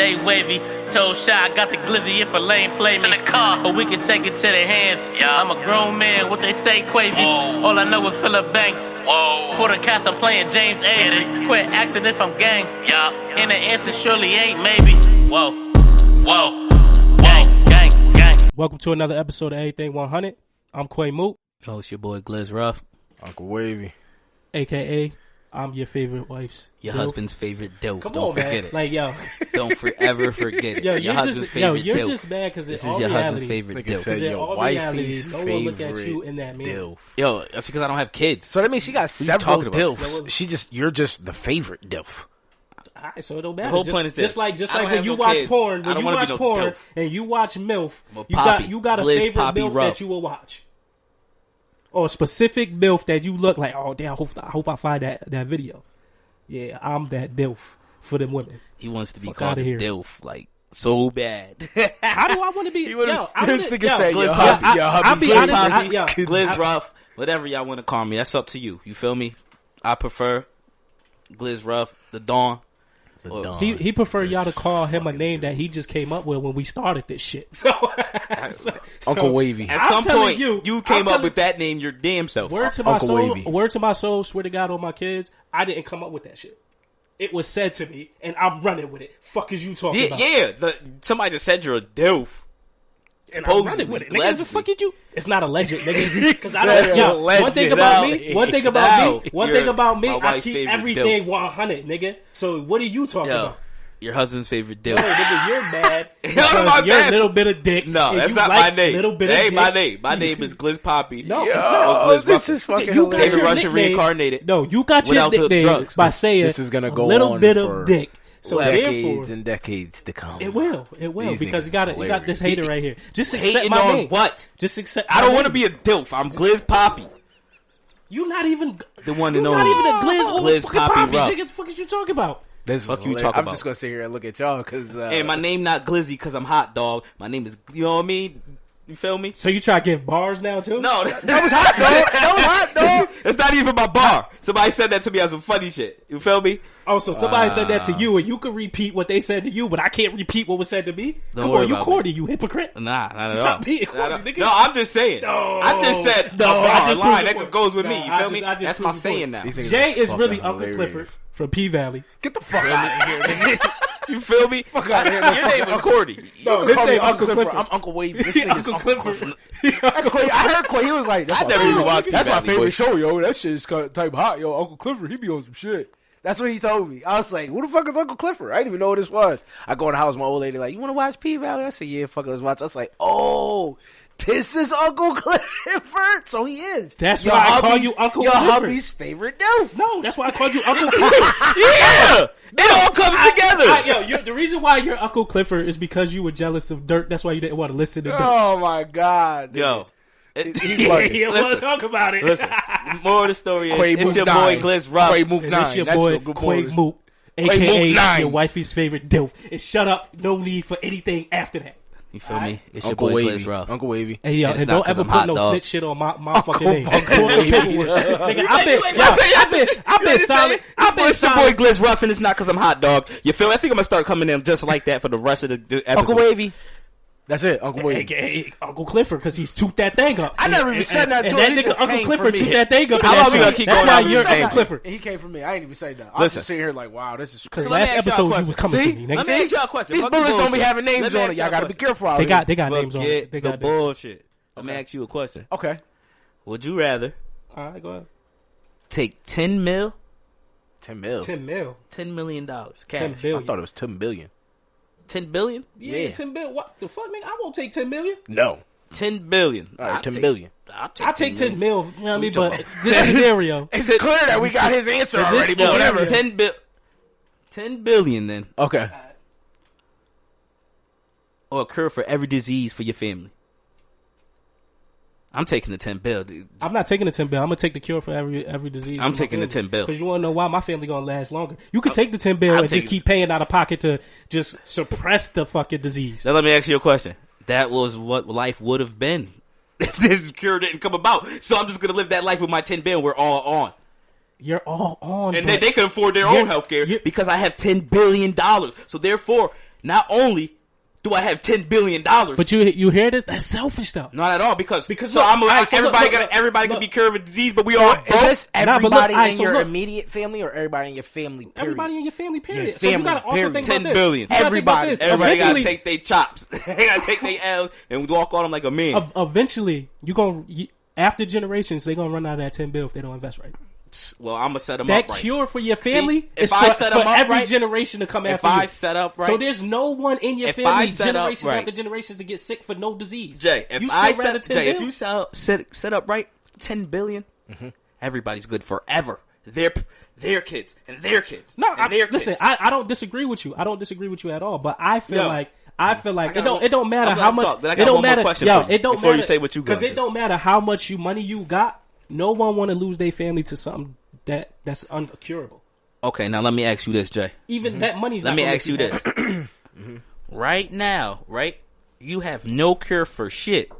stay wavy. Told Shy I got the glizzy if a lane play me. In the car, but we can take it to their hands. Yeah. I'm a grown man, what they say, Quavy. Whoa. All I know is Phillip Banks. Whoa. For the cast, I'm playing James Avery. Quit asking if I'm gang. Yeah. And the answer surely ain't maybe. Whoa. Whoa. Gang. Welcome to another episode of Everything 100. I'm Quay Mook. Yo, it's your boy Gliz Ruff. Uncle Wavy. AKA, I'm your favorite wife's Your dilf. husband's favorite dilf. Come Don't on, forget man. it. Like, yo. Don't ever forget it. Yo, your husband's favorite you're dilf. just mad because it's This all is your reality. husband's favorite Nigga dilf. said in your all wifey's reality, no one look at favorite you in that mirror. dilf. Yo, that's because I don't have kids. So that means she got you several talking about? dilfs. You're just the favorite dilf. Alright, so it don't matter. The whole point is this. Just like I don't when have you no watch kids. porn, I when don't you wanna watch be no porn dilf. and you watch MILF, Well, you got a Gliz favorite Poppy MILF Ruff. that you will watch. Or a specific MILF that you look like, oh damn, I hope I find that video. Yeah, I'm that DILF for them women. He wants to be Fuck called outta a here. dilf, like, so bad. How do I want to be? Yo, This nigga said, Gliz yo, Poppy. I'll be Gliz honest. Poppy, Yo, Gliz Ruff, whatever y'all want to call me, that's up to you. You feel me? I prefer Gliz Ruff, the Dawn. He prefer y'all to call him a name that he just came up with when we started this shit. So, Uncle Wavy. At I'm some telling point, you, you I'm came up telling- with that name your damn self. word to my Uncle soul. Wavy. Word to my soul. Swear to God on my kids, I didn't come up with that shit. It was said to me, and I'm running with it. Fuck is you talking about? Somebody just said you're a dilf. And I'm running with it. Nigga, what the fuck did you? It's not a legend, nigga. Because I It's don't. a Yo, one thing legend. about Now- me. One thing about now me. One you're thing about me. my I wife's keep favorite everything 100, nigga. So what are you talking Yo, about? your husband's favorite No, dilf. nigga, you're mad. How am because I you're mad? a little bit of dick. No, and that's you not like my name. Little bit That of ain't dick. my name. My name is Gliz Poppy. No, Yo, it's not. Gliz this Ruffin. is fucking You got hilarious. David your Russian nickname. reincarnated. No, you got your without the nickname drugs. by saying This is gonna a go little on bit for of dick. So decades therefore, and decades to come. it will These because niggas you got this hater right here. Just accept Hating my on name. what? Just accept. I don't my want to name. be a dilf. I'm Gliz Poppy. You not even The one you and not only. even a Gliz. Gliz fucking Poppy Ruff. Nigga, the fuck is you talking about? This is Fuck you hilarious. talking I'm about. just gonna sit here and look at y'all because And my name not Glizzy because I'm hot dog. My name is, you know what I mean? You feel me? So you try to give bars now too? No, that was hot, dog. That was hot, dog. It's not even my bar. Somebody said that to me as some funny shit. You feel me? Oh, so somebody said that to you, and you can repeat what they said to you, but I can't repeat what was said to me. Don't Come worry on, you about corny, you hypocrite. Nah, not at all. Stop being corny, Not at all. nigga. No, I'm just saying. No. I just said No, a I bar, just a line. proved That the just point. goes with me. No, You I feel just- me? I just That's my proved the saying point. now. These niggas Jay is fucking really Uncle hilarious. Clifford from P Valley. Get the fuck out of here, nigga. You feel me? Fuck out of here. Your name was Cordy. No, his Call me name Uncle Clifford. I'm Uncle Wavy. This nigga's Uncle Uncle Clifford. Clifford. That's Quay. I heard Quay. He was like, that's I my never favorite- even watched That's my P-Valley, favorite boy. show, yo. That shit's kind of type hot, yo. Uncle Clifford, he be on some shit. That's what he told me. I was like, who the fuck is Uncle Clifford? I didn't even know what this was. I go in the house, my old lady like, you want to watch P-Valley? I said, yeah, fuck it, let's watch. I was like, oh, this is Uncle Clifford. So he is. That's Your why I call hubby's- you Uncle your Clifford. hubby's favorite dude. No, that's why I called you Uncle Clifford. Yeah! It all comes together. The reason why you're Uncle Clifford is because you were jealous of Dirk. That's why you didn't want to listen to Dirk. Oh my God. dude. Yo. He's like, He want to talk about it. Listen, more of the story is, Quay it's Mook your 9. boy Gliz Ruff. Quay Mook And 9. this your That's boy the good Quay bonus. Mook, Mook a.k.a. 9. your wifey's favorite dilf. And shut up. No need for anything after that. You feel me? It's Uncle your boy Wavy. Gliz Ruff. Uncle Wavy. Hey, yo, It's and not don't 'cause ever I'm put hot, no dog. snitch shit on my fucking name. Uncle Wavy. Nigga, I've been It's solid. your boy Gliz Ruff, and it's not because I'm hot dog. You feel me? I think I'm gonna start coming in just like that for the rest of the episode. Uncle Wavy. That's it, Uncle Wavy. AKA Uncle Clifford, because he's toot that thing up. I never even said that to and him. that He nigga just Uncle came Clifford for me. toot that thing up. in How that long we shit. gonna keep That's going why down you're this Uncle tangent? Clifford. He came for me. I ain't even say that. I'm Listen. just sitting here like, wow, this is Because So let me last ask y'all a episode you question. was coming See? to me, nigga. Let me ask y'all a question. These Fuck the bullets don't be bullshit. having Let names me on ask it. Y'all y'all gotta a be question. careful out They here. got names on it. Forget They the got names. bullshit. Let me ask you a question. Okay. Would you rather All right, go ahead. take 10 mil, 10 mil. 10 mil. $10 million cash? 10 I billion. thought it was 10 billion. 10 billion? Yeah, 10 billion. What the fuck, nigga? I won't take 10 million. No. 10 billion. All right, 10 billion. I'll I take 10 mil. You know what I mean? talking But about? this scenario. It's clear that we got his answer This- already, yo, but whatever. 10 billion then. Okay. Or a cure for every disease for your family. I'm taking the 10 bill, dude. I'm not taking the 10 bill. I'm gonna take the cure for every disease. I'm taking the 10 bill. Because you want to know why my family gonna last longer. You could take the 10 bill I'm and just taking- keep paying out of pocket to just suppress the fucking disease. Now let me ask you a question. That was what life would have been if this cure didn't come about. So I'm just gonna live that life with my 10 bill. We're all on, You're all on, and but they can afford their You're- own health care you're- because I have $10 billion. So therefore, not only do I have $10 billion, But you hear this? That's selfish though. not at all because Because so look, I'm alright, so everybody look, everybody look. can be cured of a disease, but we all Is broke. this Nah, but look, everybody alright, in so your look. immediate family or everybody in your family? Period? Everybody in your family, period. Your So you family, gotta also period. think 10 about this. billion. You gotta think about Everybody. this. Everybody gotta Eventually, take their chops. They gotta take their L's and walk on them like a man. eventually, after generations, they're gonna run out of that $10 billion if they don't invest right. Well, I'm gonna set them That up right. cure for your family if is I for, set for 'em up every right- generation to come if after I you. set up right, So there's no one in your If family I set up generations right- after generations to get sick for no disease. Jay, you if still I rather set 10 Jay, if billion? you set up right, 10 billion, everybody's good forever. Their kids and their kids. No, and their listen, kids. I don't disagree with you. I don't disagree with you at all. But I feel Yo, like got it don't matter I'm how gonna much. talk, then I It got don't one more matter. question Yo, for you it don't before matter you say what you because gonna it do. don't matter how much money you got. No one want to lose their family to something that's uncurable. Okay, now let me ask you this, Jay. Even that money's. Let not me gonna ask you make this. happy. Right now, right? You have no cure for shit.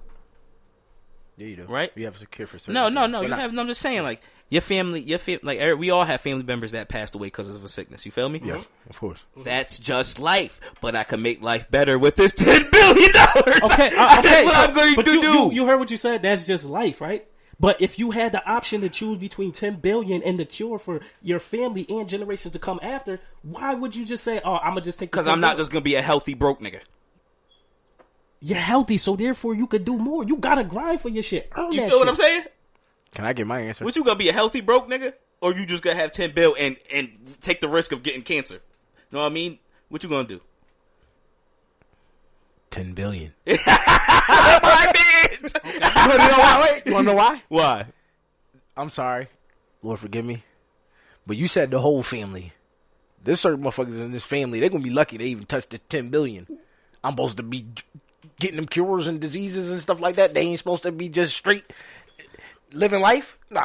Yeah, you do. Right? You have a cure for certain No. things, You but not- have. No, I'm just saying, like your family, like we all have family members that passed away because of a sickness. You feel me? Yes, of course. That's just life, but I can make life better with this $10 billion. Okay, That's okay. what I'm going but to do. You heard what you said. That's just life, right? But if you had the option to choose between 10 billion and the cure for your family and generations to come after, why would you just say, "Oh, I'm gonna just take"? Because I'm not just gonna be a healthy broke nigga. You're healthy, so therefore you could do more. You gotta grind for your shit. Earn You that feel what shit. I'm saying? Can I get my answer? What you gonna be a healthy broke nigga, or you just gonna have 10 bill and take the risk of getting cancer? You know what I mean? What you gonna do? 10 billion. My bitch. You know why? Wait, you wanna know why? Why? I'm sorry. Lord forgive me. But you said the whole family. There's certain motherfuckers in this family, they're gonna be lucky they even touched the 10 billion. I'm supposed to be getting them cures and diseases and stuff like that. They ain't supposed to be just straight living life. No.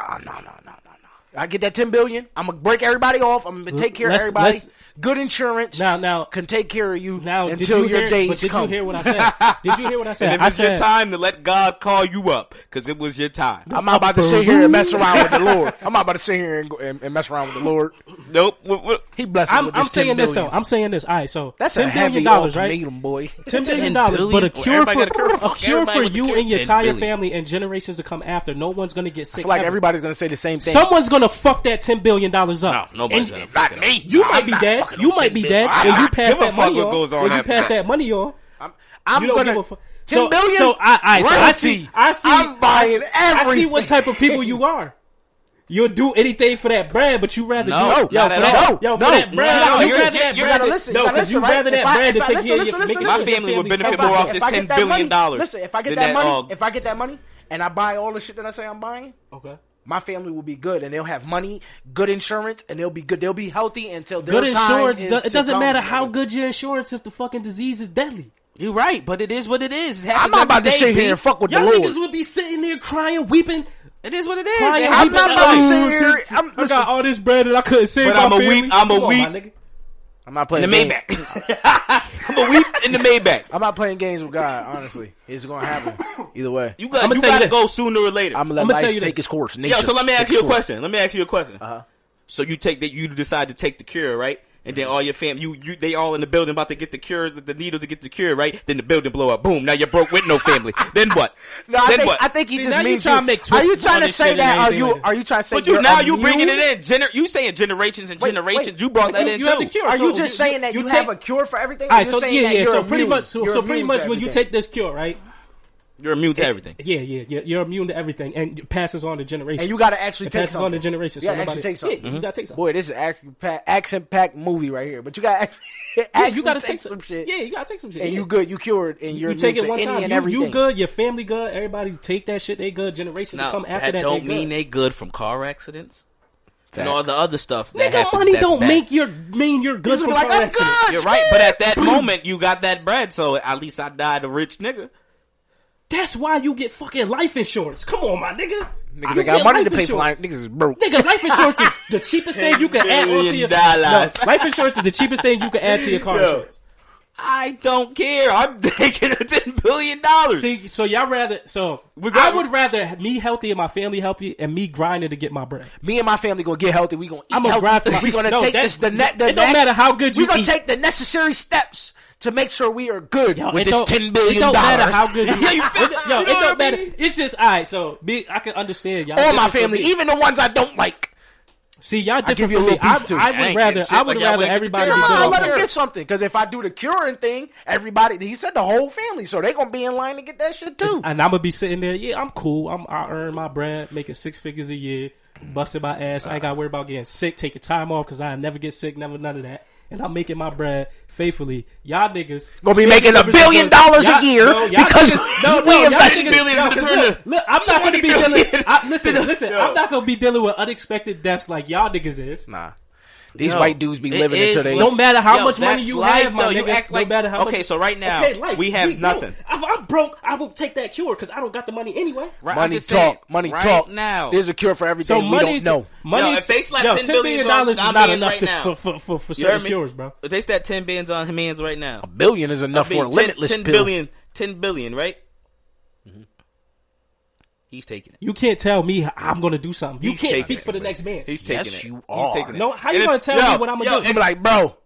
I get that 10 billion. I'm gonna break everybody off. I'm gonna take care of everybody. Good insurance. Now, can take care of you now, until did you your hear, days but did come. you hear what I said? Did you hear what I said? And if I it's your said, time to let God call you up, because it was your time. I'm not about to sit here and mess around with the Lord. I'm not about to sit here and mess around with the Lord. Nope. He blessed us with this I'm saying 10 this billion. though. I'm saying this. All right, so That's $10 a heavy billion, right? ultimatum, boy. $10 billion, billion? but a Well, cure everybody got a cure. for Fuck everybody with the you cure. and your 10 entire billion. family and generations to come after. No one's gonna get I sick. feel like ever. everybody's gonna say the same thing. Someone's gonna fuck that $10 billion up. No, nobody's And gonna fuck it up. me. You might be dead. You might be dead, and you pass Give a that fuck money what on. goes on When you after pass that. that money on, I'm you don't gonna give a fuck. 10 billion. So I see. I'm buying I see everything. what type of people you are. You'll do anything for that bread, but you rather No, do not for at that, all. yo, for No, that bread. no, you you're- rather that you bread. gotta to- listen, no, you gotta because you listen, rather right? that bread to If I- take listen, care of listen, your listen, make My sure family your would family's benefit fine. more off this If I $10 get that billion. money, listen, if I get than that money, all- if I get that money and I buy all the shit that I say I'm buying, Okay. my family will be good and they'll have money, good insurance, and they'll be good. They'll be healthy until their Good time insurance. is It doesn't to matter come. how good your insurance if the fucking disease is deadly. You're right, but it is what it is. It I'm happens not every about to day, sit B. here and fuck with Y'all the Lord. niggas would be sitting there crying, weeping. It is what it is. Crying, It I'm happens not every about to day. sit here. I listen, got all this bread and I couldn't save But my I'm a family. weep- I'm a Come on, weep. my nigga. I'm not In playing the games. Maybach. I'm a weep in the Maybach. I'm not playing games with God. Honestly, it's gonna happen either way. You I'ma got tell you to this. go sooner or later. I'm gonna let I'ma life tell you take this. its course. Yo, Nature so let me take ask you a its course. question. Let me ask you a question. Uh-huh. So you decide to take the cure, right? And then all your family, they all in the building about to get the cure, the needle to get the cure, right? Then the building blow up. Boom. Now you're broke with no family. Then what? No, then what? I think he See, just now you means trying to make Are you twists trying on to this say shit and that? Are everything you like that. are you trying to say? But you you're now you immune? bringing it in. You saying generations and Wait, generations. wait. You brought that in You have the too. cure. Are So you just saying that you take- have a cure for everything? All Or right, you're so saying that you're so pretty immune? much, You're so pretty immune much to when you everything. take this cure, right? You're immune to everything. Yeah, you're immune to everything, and it passes on to generations. And you got to actually it take passes something. on to generations. You So gotta actually nobody- take something. Yeah, you gotta take something. Boy, this is action-packed movie right here. But you got Yeah, you gotta take some shit. Yeah, you gotta take some shit. And yeah. you good, you cured, and you're You take it immune one to any time. and You everything. good. Your family good. Everybody take that shit. They good. Generations Now to come after that that. don't they mean good. they good from car accidents and all the other stuff. That Nigga, happens money that's don't bad. make mean you're good He's from like, car I'm accidents. good. You're right, but at that moment you got that bread, so at least I died a rich nigga. That's why you get fucking life insurance. Come on, my nigga. Niggas You ain't got get money life to pay for insurance. life. Niggas is broke. Nigga, life insurance is the cheapest thing you can add onto your. $1 No, life insurance is the cheapest thing you can add to your car Yo. insurance. I don't care. I'm taking $10 billion. See, so y'all rather. So We got- I would rather me healthy and my family healthy and me grinding to get my bread. Me and my family gonna get healthy. We gonna eat I'm gonna healthy. grind for my. We gonna No, take that- this. The it don't matter how good you We gonna eat. take the necessary steps to make sure we are good Yo, with it this don't- $10 billion. It don't matter how good you. Yeah, you feel- it, yo, you it know don't what I matter. mean? It's just all right. So I can understand y'all. All my different from family, me. even the ones I don't like. See, y'all different give you a from me. little piece, too. I I would ain't rather. getting shit, I would but y'all rather wouldn't get everybody the be cure. good Nah, off let of them it. get something. Because if I do the curing thing, everybody, he said the whole family, so they gonna be in line to get that shit too. And I'm gonna be sitting there. Yeah, I'm cool. I earn my bread, making 6 figures a year, busting my ass. I ain't got to worry about getting sick, taking time off because I never get sick, never none of that. And I'm making my bread faithfully. Y'all niggas Gonna be making $1 billion a year because we invested $1 billion no, to 'cause turn look, look, I'm not gonna be dealing. Listen, Yo. I'm not gonna be dealing with unexpected deaths like y'all niggas is. Nah, these Yo, white dudes be it living is until they. what- No matter how Yo, much money that's you life, have, my though. You nigga, act like- no matter how okay, much. so right now, okay, life, we have broke. nothing. I'm broke. I will take that cure because I don't got the money anyway. Right, I'm Money just saying, talk, money right talk. now. There's a cure for everything. So we money, don't know. money. Yo, if they slap yo, $10 $10 billion billion on is our not hands enough right now. for You heard certain me? cures, bro. If they stat 10 billions on hands right now, $1 billion is enough I mean, for a limitless 10 pill. billion, 10 billion, right? He's taking it. You can't tell me I'm gonna do something. You He's can't taking speak it, for the bro. next man. He's taking Yes, it. you He's are. taking it. No, how you And gonna if- tell yo, me what I'm gonna yo, do? I'm like, bro,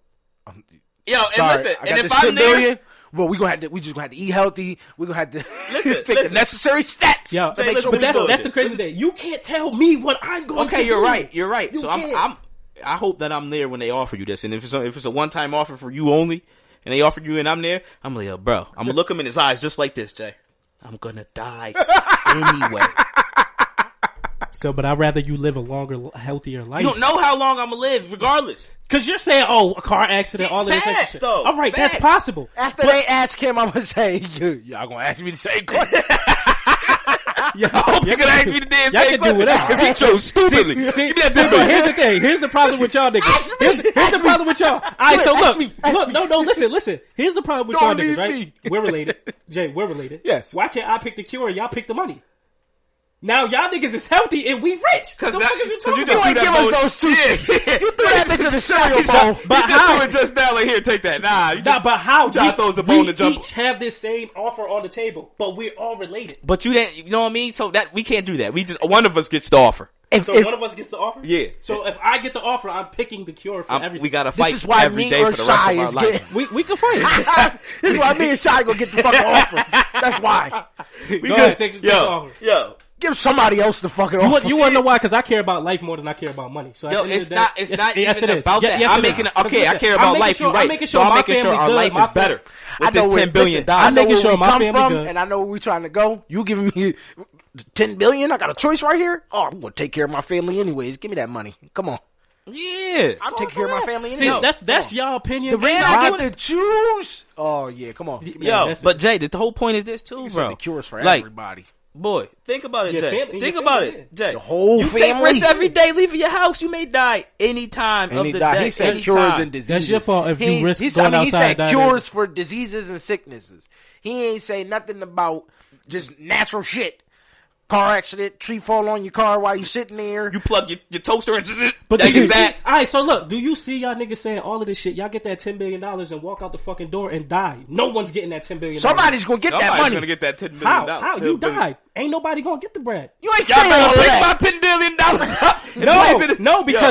Yo, and sorry, listen, I got and this if I'm $10 there, billion, well, we just gonna have to eat healthy. We gonna have to Listen, take listen. the necessary steps. Yo, to make listen, sure but we that's good. that's the crazy thing. You can't tell me what I'm going to okay, do. you're right. You're right. You So can't. I hope that I'm there when they offer you this, and if it's a one-time offer for you only, and they offer you and I'm there, I'm like, yo, bro, I'm gonna look him in his eyes just like this, Jay. I'm gonna die anyway. So, but I'd rather you live a longer, healthier life. You don't know how long I'm gonna live, regardless. Because you're saying, oh, a car accident, all of this extra Facts, shit. though. All right, that's Facts. possible. After they ask him, I'm gonna say, y'all gonna ask me the same question. Yeah, I hope you can ask me the damn y'all same can do question whatever. because he chose stupidly. See, Give me that see, $10 but here's billion. the thing. Here's the problem with y'all niggas. Here's the problem with y'all. All right, so Ask look, me. no, listen. Here's the problem with y'all Don't niggas, leave right? We're related. Jay, we're related. Yes. Why can't I pick the cure and y'all pick the money? Now y'all niggas is healthy and we rich. What the fuck is you talking you about? just ain't threw give that us bowl- those two. Yeah. You threw that bitch in the cereal bowl. But you just how? threw it just now, like, here, take that. Nah, you Nah, just, but how? trying to throw us a bone to jump. each have this same offer on the table, but we're all related. But you didn't, you know what I mean? So that, we can't do that. We just, one of us gets the offer. So one of us gets the offer? Yeah. So if I get the offer, I'm picking the cure for everything. We gotta This fight is why every me day or for the rest Shy of our is life. getting. We can fight. This is why me and Shy gonna get the fucking offer. That's why. We Go ahead, take the offer. Yo. Give somebody else the fucking offer. You want to know why? Because I care about life more than I care about money. So at the Yo, end of it's the day- not. It's not yes, even it is. about that. Yes, I'm it is. making. Because Okay, I listen, care I'm about making life. sure- You're right. I'm making So sure I'm my making sure family our good, life my is better I with know this where- $10 billion. listen, I know making where sure we my come family from, good. and I know where we trying to go. You giving me $10 billion? I got a choice right here. Oh, I'm gonna take care of my family anyways. Give me that money. Come on, Yeah. I'm taking care of my family See, anyways. that's y'all opinion. the man My- I get to choose. Oh yeah, come on. Yeah, Yo, that's but Jay, the whole point is this too, Said bro. the cures for Like, everybody. boy, think about it, Your Jay. family- Think your about family, it, Jay. The whole you take family. risks every day leaving your house. You may die any time And of he the died. day. He said anytime. cures and diseases. That's your fault if you risk he, going he outside said dying. cures for diseases and sicknesses. He ain't say nothing about just natural shit. Car accident, tree fall on your car while you sitting there. You plug your toaster and just But that do you is that. see, all right, so look, do you see y'all niggas saying all of this shit? Y'all get that $10 billion and walk out the fucking door and die. No one's getting that $10 billion. Somebody's gonna get that Somebody's money. gonna get that $10 million. How? You died. Ain't nobody gonna get the bread. You ain't Y'all saying all better of pick that. my $10 billion up. and place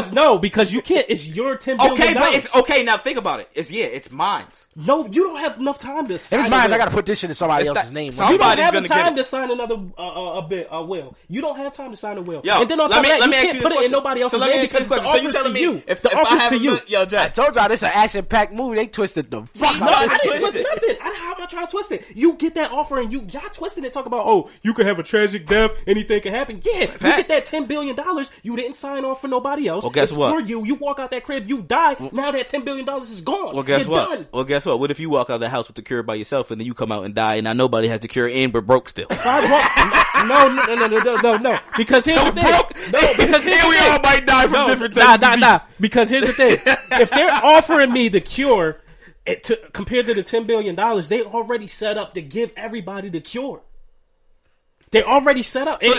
it- No, because you can't. It's your $10 billion. Okay, but it's okay. Now think about it. It's mine. No, you don't have enough time to If sign it's a mine, will. I gotta put this shit in somebody It's else's not- name. some- You don't Somebody's have the gonna get time it. to sign another a will. You don't have time to sign a will. Yo, and then on let top me- of that, let you me ask can't you put the it in question. nobody else's So let me name ask you because the the question. So you offer's telling to me you. if The I offer's have to you. Yo, I Jay. told y'all this is an action-packed movie. They twisted the fuck No, out I of didn't this twist shit. nothing. How am I trying to twist it? You get that offer and y'all twisting it. Talk about, oh, you could have a tragic death. Anything can happen. Yeah, you get that $10 billion. You didn't sign off for nobody else. Well, guess it's what? for you. You walk out that crib, you die. Now that $10 billion is gone. Well, guess You're what? Done. Well, guess what? What if you walk out of the house with the cure by yourself and then you come out and die and now nobody has the cure and we're broke still? No. Because here's the thing. No, because here's and the we thing. all might die from different types of Nah. diseases. Because here's the thing. If they're offering me the cure compared to the $10 billion, they already set up to give everybody the cure. They're already set up. So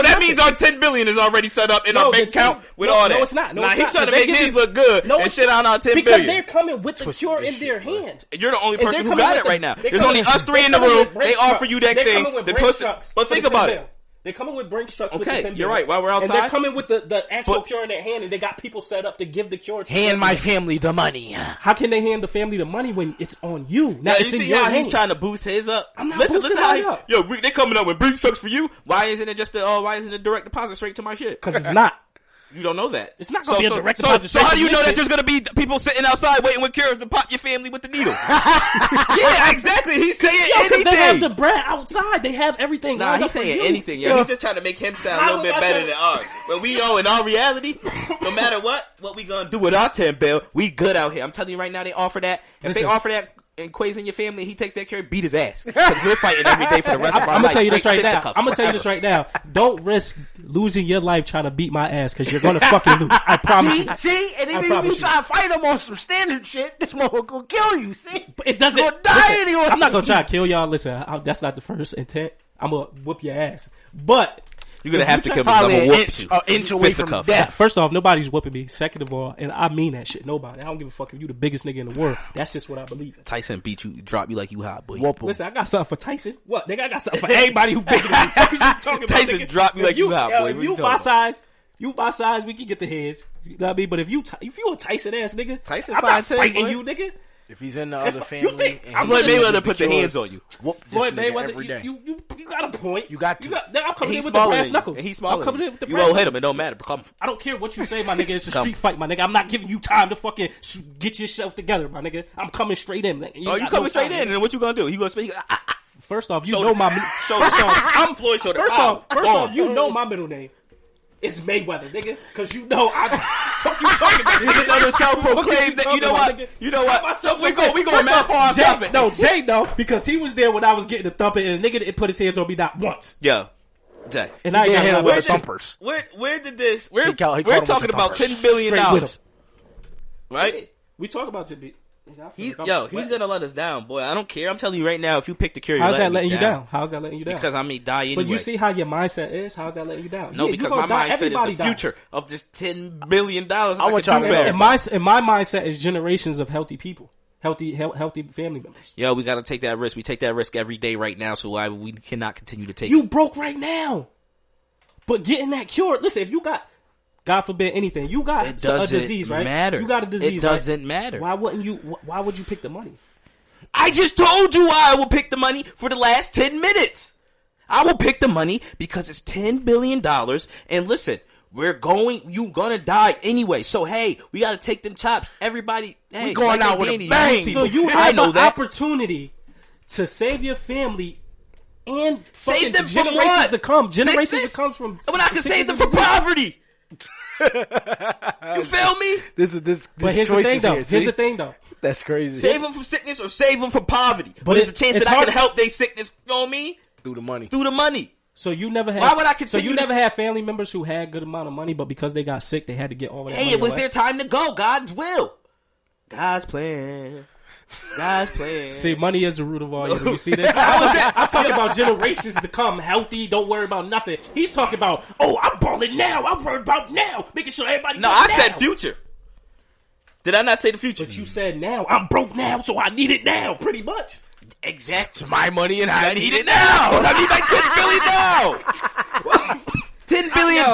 that means our $10 billion is already set up in our bank account with all that. No, it's not. No, nah, it's he not. trying to They make give his you- look good No, and it's shit on our $10 because billion. they're coming with the cure this in their shit, bro. hand. You're the only And person they're who coming got with it right now. they're There's coming only with- us three in the they're coming room. with Brinks They offer trucks. you that They're thing. coming with They Brinks push it. trucks But for think the about $10 it. billion. They're coming with Brinks trucks with the Okay, 10 you're bill. right. While we're And they're outside, coming with the actual But- cure in their hand, and they got people set up to give the cure to Hand them. my family the money. How can they hand the family the money when it's on you? Now yeah, it's you in see your how hand. he's trying to boost his up. I'm not listen boosting how mine up. yo, they coming up with Brinks trucks for you. Why isn't it just why isn't it direct deposit straight to my shit? Because it's not. You don't know that. It's not gonna be a direct so, deposit So straight how to do you your know that shit. there's gonna be people sitting outside waiting with cures to pop your family with the needle? Yeah, exactly. He's saying Yo, 'cause anything. they have the bread outside. They have everything. Nah, lined he's up for saying you. anything. Yeah, he's just trying to make him sound a How little bit would I better say- than ours. But we know in our reality, no matter what we gonna do with our 10 bill, we good out here. I'm telling you right now, they offer that. If Listen. they offer that and Quay's in your family, he takes that care, beat his ass. Because we're fighting every day for the rest of our I'm life. gonna tell you this Straight right now. fisticuffs I'm gonna tell you forever. this right now. Don't risk losing your life trying to beat my ass because you're gonna fucking lose. I promise you. See, and I even if promise you you. try to fight him on some standard shit, this motherfucker gonna kill you. See, It doesn't. You're gonna die anyway. I'm not gonna try to kill y'all. Listen, that's not the first intent. I'm gonna whoop your ass. But You're gonna have to kill me. Probably I'm an gonna whoop inch- you. an inch away from Fisticuffs. death. first off, nobody's whooping me. Second of all, and I mean that shit. Nobody. I don't give a fuck if you the biggest nigga in the world. That's just what I believe in. Tyson beat you, drop you like you hot, boy. Whoop him. Listen, I got something for Tyson. What? Nigga, I got something for everybody who bigger than me. What you talking about? Tyson nigga? drop you like you hot, yo, boy. If What you you talking my about? size, we can get the heads. You know what I mean? But if you a Tyson ass nigga, Tyson I'm not 5'10", fighting boy. you, nigga. If he's in the other you family, think- and I'm he's Floyd Floyd Mayweather the put the cure, hands on you. Whoop this Floyd nigga Mayweather, every day. you got a point. You got to. I'm coming He's in with the smaller brass than knuckles. you. And he's I'm smaller coming than in with the you. You brass won't hit knuckles. him. It don't matter. Come. I don't care what you say, my nigga. It's a Come. street fight, my nigga. I'm not giving you time to fucking get yourself together, my nigga. I'm coming straight in. Nigga. Oh, you got coming no straight time, in, nigga. and what you gonna do? You gonna speak? First off, you Shoulder- know my shoulder- first off, I'm Floyd Shoulder. First Pow. off, you know my middle name. It's Mayweather, nigga. Because you know I fuck you talking about. He's another self-proclaimed. You know what? You know what? So we go mad for our topic. No, Jay, no, because he was there when I was getting the thumping, and the nigga didn't put his hands on me not once. Yo, Jay. And I ain't He got hit him nothing with to the say. thumpers. Where did this? We're He caught him we're with talking the about thumpers. $10 billion, Straight with right? We talk about it. He's gonna let us down, boy. I don't care. I'm telling you right now. If you pick the cure, How's you're that letting me you down? How's that letting you down? Because I may die anyway. But you see how your mindset is. How's that letting you down? No, Yeah, because you my gonna die. mindset is the Everybody dies. future of this $10 billion. I want y'all to know. And my mindset is generations of healthy people, healthy family members. Yo, we got to take that risk. We take that risk every day right now, so we cannot continue to take You it. broke right now, but getting that cured. Listen, if you got, God forbid anything, you got It a doesn't disease, right? matter. You got a disease. It doesn't matter. Why wouldn't you? Why would you pick the money? I just told you why I will pick the money for the last 10 minutes. I will pick the money because it's $10 billion. And listen, you gonna die anyway. So hey, we gotta take them chops. Everybody, hey, We going like out with a Danny, bang. use So people. you I have know an that. opportunity to save your family and Save fucking them from generations what? to come. Generations Sickness? to come from. When I can save them from sickness and poverty. You feel me? This But here's the choices thing, though. here, Here's see? the thing, though. That's crazy. Save them from sickness or save them from poverty. But But there's a it's- chance it's that I hard- can help their sickness. You know what I mean? Through the money. Through the money. So you never had. Why would I So continue you to- never had family members who had good amount of money, but because they got sick, they had to get all of that. Hey, money it was away? their time to go. God's will. God's plan. God's plan. See, money is the root of all evil. You see this? I'm talking about generations to come, healthy. Don't worry about nothing. He's talking about, oh, I'm balling now. I'm worried about now, making sure everybody. No, gets I said now. future. Did I not say the future? But you said now. I'm broke now, so I need it now. Pretty much. exactly. My money and I need it now. I need my $10 billion now. $10 billion.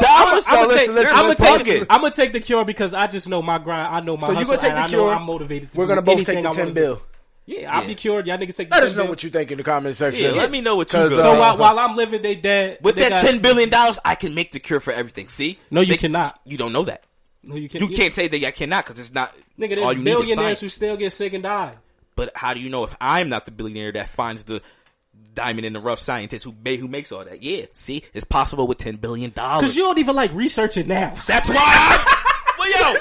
I'm gonna take the cure because I just know my grind. I know my So you hustle. gonna take and the I know cure? I'm motivated. To We're do gonna both anything take the I wanna 10 do. bill. Yeah, I'll be cured. Y'all niggas take the Let 10 us know bill. what you think in the comment section. Yeah, let me know what you 'Cause, got. So while I'm living, they dead. With they that got- $10 billion, I can make the cure for everything. See? No, you cannot. You don't know that. No, you can't. You can't say that I cannot because it's not. Nigga, all there's you need is billionaires science. who still get sick and die. But how do you know if I'm not the billionaire that finds the diamond in the rough scientist who makes all that? Yeah, see, it's possible with $10 billion. Because you don't even like researching now. That's why. Well, yo,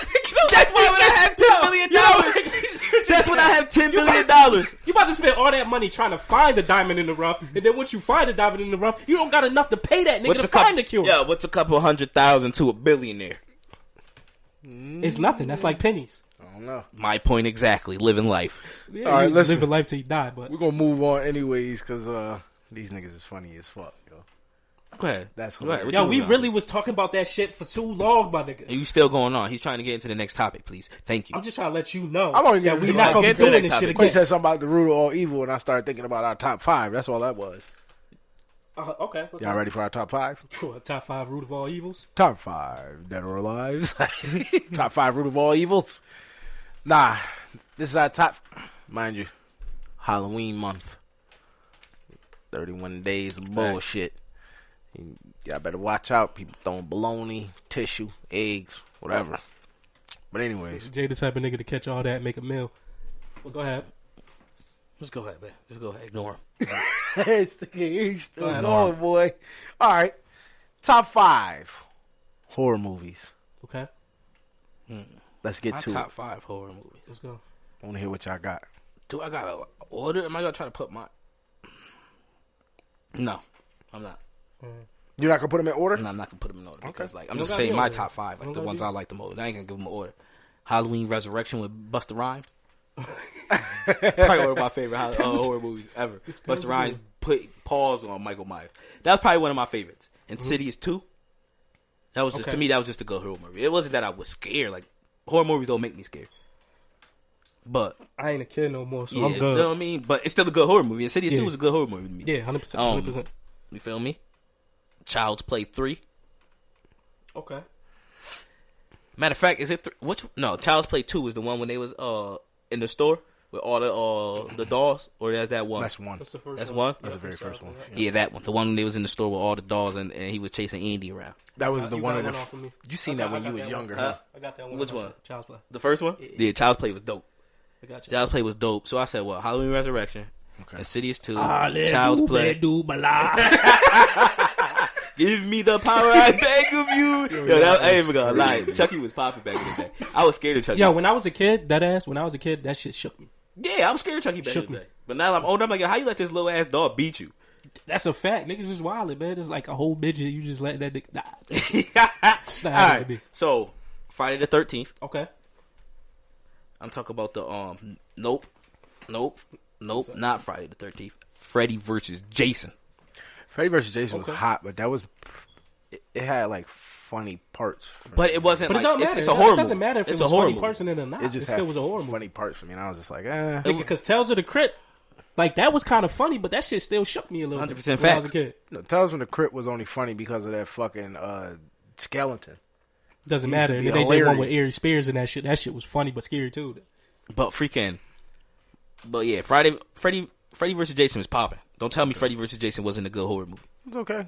that's why when I have $10 billion. That's when I have $10 billion. You about to spend all that money trying to find the diamond in the rough, and then once you find the diamond in the rough, you don't got enough to pay that nigga to find the cure. Yeah, what's a couple $100,000 to a billionaire? It's nothing. That's like pennies. I don't know. My point exactly. Living life. Yeah, All right, you listen. live a life till you die, but We're gonna move on anyways because these niggas is funny as fuck, yo. Go ahead. That's Go ahead. hilarious. What yo, you we moving on really to? was talking about that shit for too long, my nigga. You still going on? He's trying to get into the next topic, please. Thank you. I'm just trying to let you know I'm only that gonna we get not gonna be to the doing next this shit topic. Quay again. said something about the root of all evil, and I started thinking about our top 5. That's all that was. Okay. Y'all ready for our top 5? Top 5 root of all evils. Top 5 dead or alive. Top 5 root of all evils. Nah, this is our top. Mind you, Halloween month. 31 days of bullshit. Y'all better watch out. People throwing bologna, tissue, eggs, whatever. But anyways, Jay the type of nigga to catch all that and make a meal. Well, go ahead. Just go ahead, man. Just go ahead. Ignore him. he's still going, boy. All right, top 5 horror movies. Okay. Let's get My to top it. 5 horror movies. Let's go. I want to hear what y'all got. Do I got to order? Am I going to try to put my... No, I'm not. You're not gonna put them in order? No, I'm not going to put them in order because, like, I'm You just don't saying gotta my be top order. 5, You like don't the gotta ones be I like the most. I ain't going to give them an order. Halloween Resurrection with Busta Rhymes. Probably one of my favorite horror movies ever. Busta Rhymes put paws on Michael Myers. That was probably one of my favorites. Insidious 2. That was just, to me, that was just a good horror movie. It wasn't that I was scared. Like, horror movies don't make me scared. But I ain't a kid no more, so yeah, I'm you good. know what I mean? But it's still a good horror movie. Insidious 2 was a good horror movie to me. Yeah, 100%. 100%. You feel me? Child's Play 3. Okay. Matter of fact, is it no, Child's Play 2 is the one when they was in the store with all the dolls, or that's that one? That's one. That's the first That's one. one? That's the very first one. Yeah, that one. The one when they was in the store with all the dolls and he was chasing Andy around. That was the You one got of the. off of me. You seen that when you was younger, Huh? huh? I got that one. Which one? Child's Play. The first one? Yeah, Child's Play was dope. I got you. Child's Play was dope. So I said, well, Halloween Resurrection, Okay. Insidious 2, Child's Play. Bala. Give me the power I beg of you. Yo, I ain't even gonna lie. Chucky was popping back in the day. I was scared of Chucky. Yo, when I was a kid, that shit shook me. Yeah, I was scared of Chucky back in the day. But now that I'm older, I'm like, yo, how you let this little ass dog beat you? That's a fact. Niggas is wild, man. It's like a whole midget. You just let that dick die. It's not All how it right. be. So Friday the 13th. Okay. I'm talking about the nope, not Friday the 13th. Freddy versus Jason. Freddy vs. Jason Okay. was hot, but that was. It had like funny parts. But it wasn't But like it don't matter. it's a horror It doesn't movie. matter if It's it a was horror funny movie. person in or not. It It just still was a horror movie. funny parts for me, and I was just like, Because Tales of the Crypt, like that was kind of funny, but that shit still shook me a little. 100% bit when I was a facts. kid. No, Tales from the Crypt was only funny because of that fucking skeleton. Doesn't Used matter. to And be then they did one hilarious. with Ari Spears and that shit. That shit was funny but scary too. But yeah, Freddy versus Jason was popping. Don't tell me Freddy versus Jason wasn't a good horror movie. It's okay.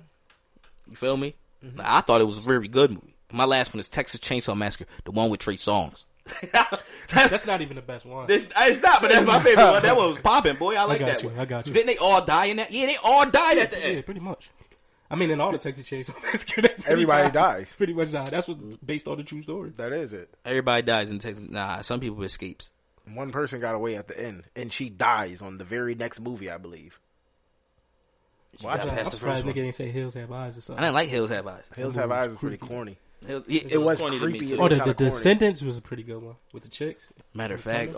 You feel me? Like, I thought it was a very good movie. My last one is Texas Chainsaw Massacre, the one with Trey Songz. That's not even the best one. It's not, but that's my favorite one. That one was popping, boy. I like got that you, one. I got you. Didn't they all die in that? Yeah, they all died at the Yeah, end. pretty much. I mean, in all the Texas Chainsaw Massacre, they pretty Everybody died. dies. Pretty much died. That's what based on the true story. That is it. Everybody dies in Texas. Nah, some people escapes. One person got away at the end, and she dies on the very next movie, I believe. Watch I'm past the surprised first nigga one. ain't say Hills Have Eyes or I something. didn't like Hills Have Eyes. Hills movie Have was Eyes was pretty creepy. corny. It was corny to me, creepy. too. It Oh, was the kinda corny. Descendants was a pretty good one with the chicks. Matter of fact,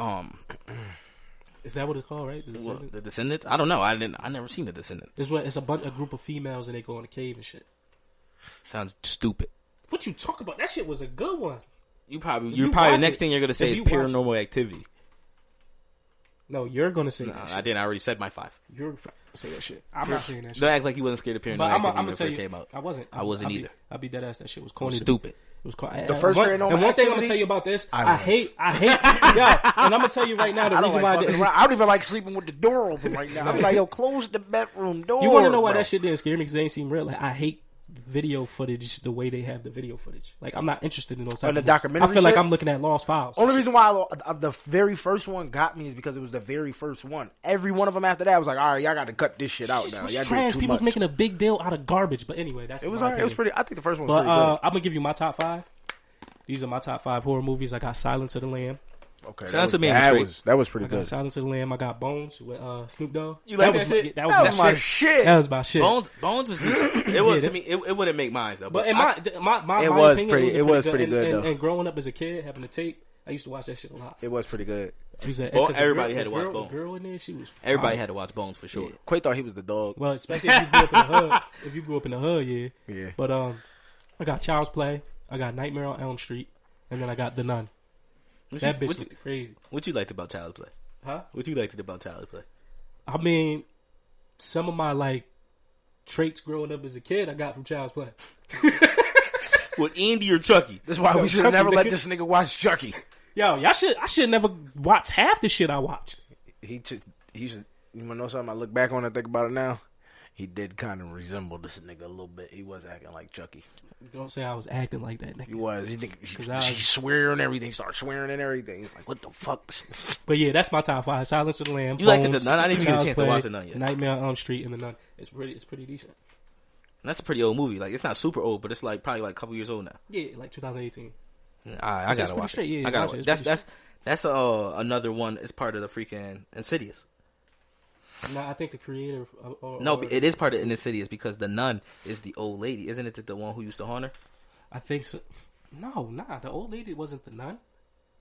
Is that what it's called, right? The what, Descendants? the Descendants. I don't know. I never seen the Descendants. It's what it's a group of females and they go in a cave and shit. Sounds stupid. What you talk about? That shit was a good one. You're probably you the watch next it- thing you're gonna say if is you watch Paranormal Activity. No, you're gonna say No, that I shit. didn't. I already said my 5. You're gonna say that shit. I'm not saying that shit. Don't act like you wasn't scared of Paranormal But Activity I'm when gonna it tell first you, came out. I wasn't. I wasn't either. I'll be dead ass. That shit was It corny. was stupid. It was corny. The first Paranormal and one thing I'm Activity? gonna tell you about this, I I was. hate, yeah. And I'm gonna tell you right now the I don't reason like why fucking this. around. I don't even like sleeping with the door open right now. I'm like, yo, close the bedroom door. You want to know why bro. that shit didn't scare me? Because they ain't seem real. Like, I hate video footage the way they have the video footage. Like, I'm not interested in those type On the of documentary I feel like shit? I'm looking at lost files. Only reason why the very first one got me is because it was the very first one. Every one of them after that was like, all right, y'all got to cut this shit out It now. was Y'all trash. doing too People was much. making a big deal out of garbage. But anyway, that's It was my alright. It was opinion. pretty. I think the first one was But pretty good. I'm gonna give you my top 5. These are my top 5 horror movies. I got Silence of the Lamb. Okay, Silence of the that Man was was that was pretty I got good. Silence of the Lamb. I got Bones with Snoop Dogg. You like that was shit? That was That was my my shit. shit. That was my shit. Bones was decent. It was Yeah, to me. It wouldn't make mine though. But in my my It my was opinion, pretty- it was pretty good, though. And growing up as a kid, having a tape, I used to watch that shit a lot. It was pretty good. Well, everybody had to watch The Bones. girl in there, she was. everybody fine. had to watch Bones for sure. Quay thought he was the dog. Well, especially if you grew up in the hood. If you grew up in the hood, yeah. Yeah. But I got Child's Play. I got Nightmare on Elm Street, and then I got The Nun. That bitch was crazy. What you liked about Child's Play? Huh? What you liked about Child's Play? I mean, some of my like traits growing up as a kid I got from Child's Play. With Andy or Chucky? That's why we should Chucky, have never let nigga. this nigga watch Chucky. Yo, I should never watch half the shit I watched. He should. You wanna know something? I look back on it and think about it now. He did kind of resemble this nigga a little bit. He was acting like Chucky. Don't say I was acting like that, nigga. He was. He I was- swearing everything. Start swearing and everything. He's like, what the fuck? But yeah, that's my top 5. Silence of the Lambs. You liked it, Bones, The Nun? I didn't even get a Child's chance to Play, watch The Nun yet. Nightmare on Elm Street and The Nun. It's pretty decent. That's a pretty old movie. Like, it's not super old, but it's like probably like a couple years old now. Yeah, like 2018. I It's gotta pretty watch straight, it. yeah, I gotta watch it. watch. It's That's another one. It's part of the freaking Insidious. No, I think the creator. No, it is part of Insidious because the nun is the old lady, isn't it? The one who used to haunt her. I think so. No, the old lady wasn't the nun.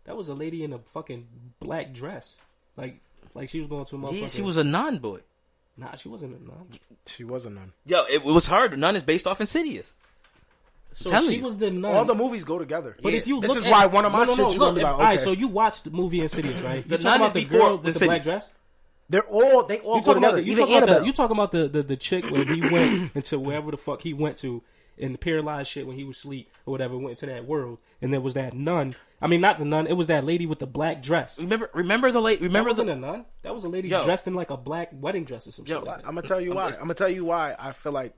That was a lady in a fucking black dress. Like she was going to a motherfucker. Yeah, she was a nun boy. Nah, she wasn't a nun. She was a nun. Yo, it was her. The nun is based off Insidious. So telling she you. was the nun. All the movies go together. But if you This look is at, why one of my no, shits look, you're gonna be like, all right, okay. so you watched the movie Insidious, right? The You nun talking is about the before girl with the Insidious. black dress? They all You go talking about together. you Even talking about Annabelle. you talking about the chick when he went into wherever the fuck he went to and the paralyzed shit when he was asleep or whatever went into that world and there was that nun. I mean, not the nun. It was that lady with the black dress. Remember the late. That Remember wasn't the. a nun. That was a lady Yo. dressed in like a black wedding dress or some Yo, shit like that. I'm gonna tell you why. I'm gonna tell you why I feel like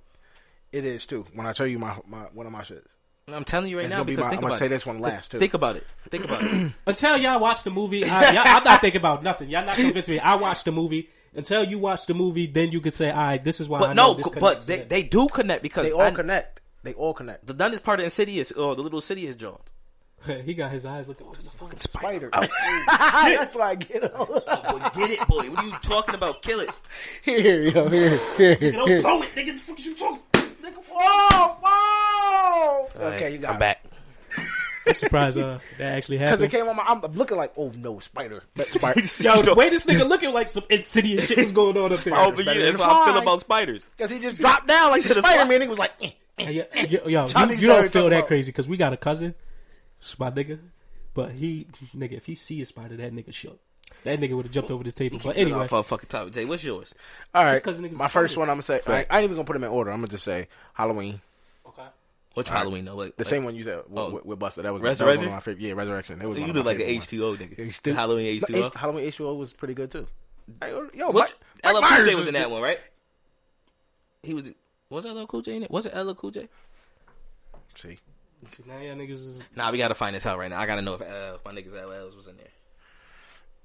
it is too. When I tell you my one of my shits. I'm telling you right It's now gonna be because my- think I'm gonna about say it. this one last, too. Think about it. Think about it. Until y'all watch the movie, I'm not thinking about nothing. Y'all not convincing me. I watched the movie. Until you watch the movie, then you could say, all right, this is why I But know no, this but connects to this. they do connect because They all connect. They all connect. The nun is part of Insidious, or the little Insidious joint. He got his eyes looking. What the fucking Spider. That's why I get it. Boy, get it, boy. What are you talking about? Kill it. Here. Don't blow it, nigga. The fuck is you talking? Whoa! Okay, you got I'm it. back. I'm surprised that actually Because it happened. came on my. I'm looking like, oh no, spider. That spider. Yo, the way this nigga looking like some insidious shit was going on up there. Oh, but yeah, that's how I feel about spiders. Because he just dropped down like the Spider Man. He was like, Yo, Johnny's you never don't feel talking that about- crazy because we got a cousin, it's my nigga, but if he see a spider, that nigga shook. That nigga would have jumped over this table. But anyway, Fucking top. Jay, what's yours? all right. 'cause niggas My is first spider. one, I'm gonna say. I ain't even gonna put them in order. I'm gonna just say Halloween. okay. Which Halloween though? Like, The same one you said Oh. with Buster. That was Resurrection? one of my favorite. Yeah, Resurrection. It was. You one of look my like an favorite ones. H2O nigga. Yeah, you still- Halloween H2O. Halloween H2O was pretty good too. Yo, Which Mike LL Cool Myers J was in that one, right? He was. Was LL Cool J in it? Was it LL Cool J? See, Now y'all niggas is Nah, we gotta find this out right now. I gotta know if my niggas LLs was in there.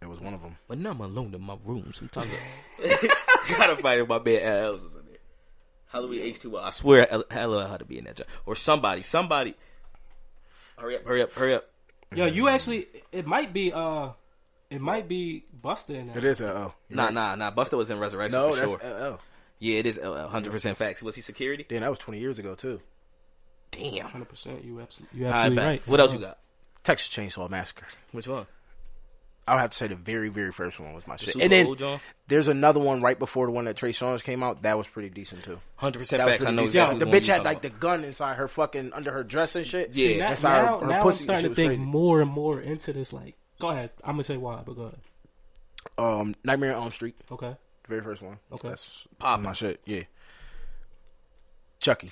it was one of them. When I'm alone in my room, sometimes you gotta find if my man LLs was in there. Halloween H2O. I swear LL had to be in that job. Or somebody. Hurry up. yo. You actually, it might be Buster in that. It is LL. Nah. Buster was in Resurrection No, for that's sure. LL. Yeah, it is LL. 100% facts. Was he security? Damn, that was 20 years ago too. Damn. 100%. You All absolutely bet. right. What else you got? Texas Chainsaw Massacre. Which one? I would have to say the very, very first one was my shit. Super And then old John? there's another one right before the one that Trey Songz came out. That was pretty decent too. 100% That was facts. I pretty know decent. exactly The what one bitch you had talking like the about. gun inside her fucking under her dress and shit. Yeah. Now, Inside her now I'm pussy. starting Shit to was think crazy. more and more into this. Like, go ahead. I'm gonna say why, but go ahead. Nightmare on Elm Street, Okay. the very first one. Okay. That's Poppin'. my shit. Yeah. Chucky,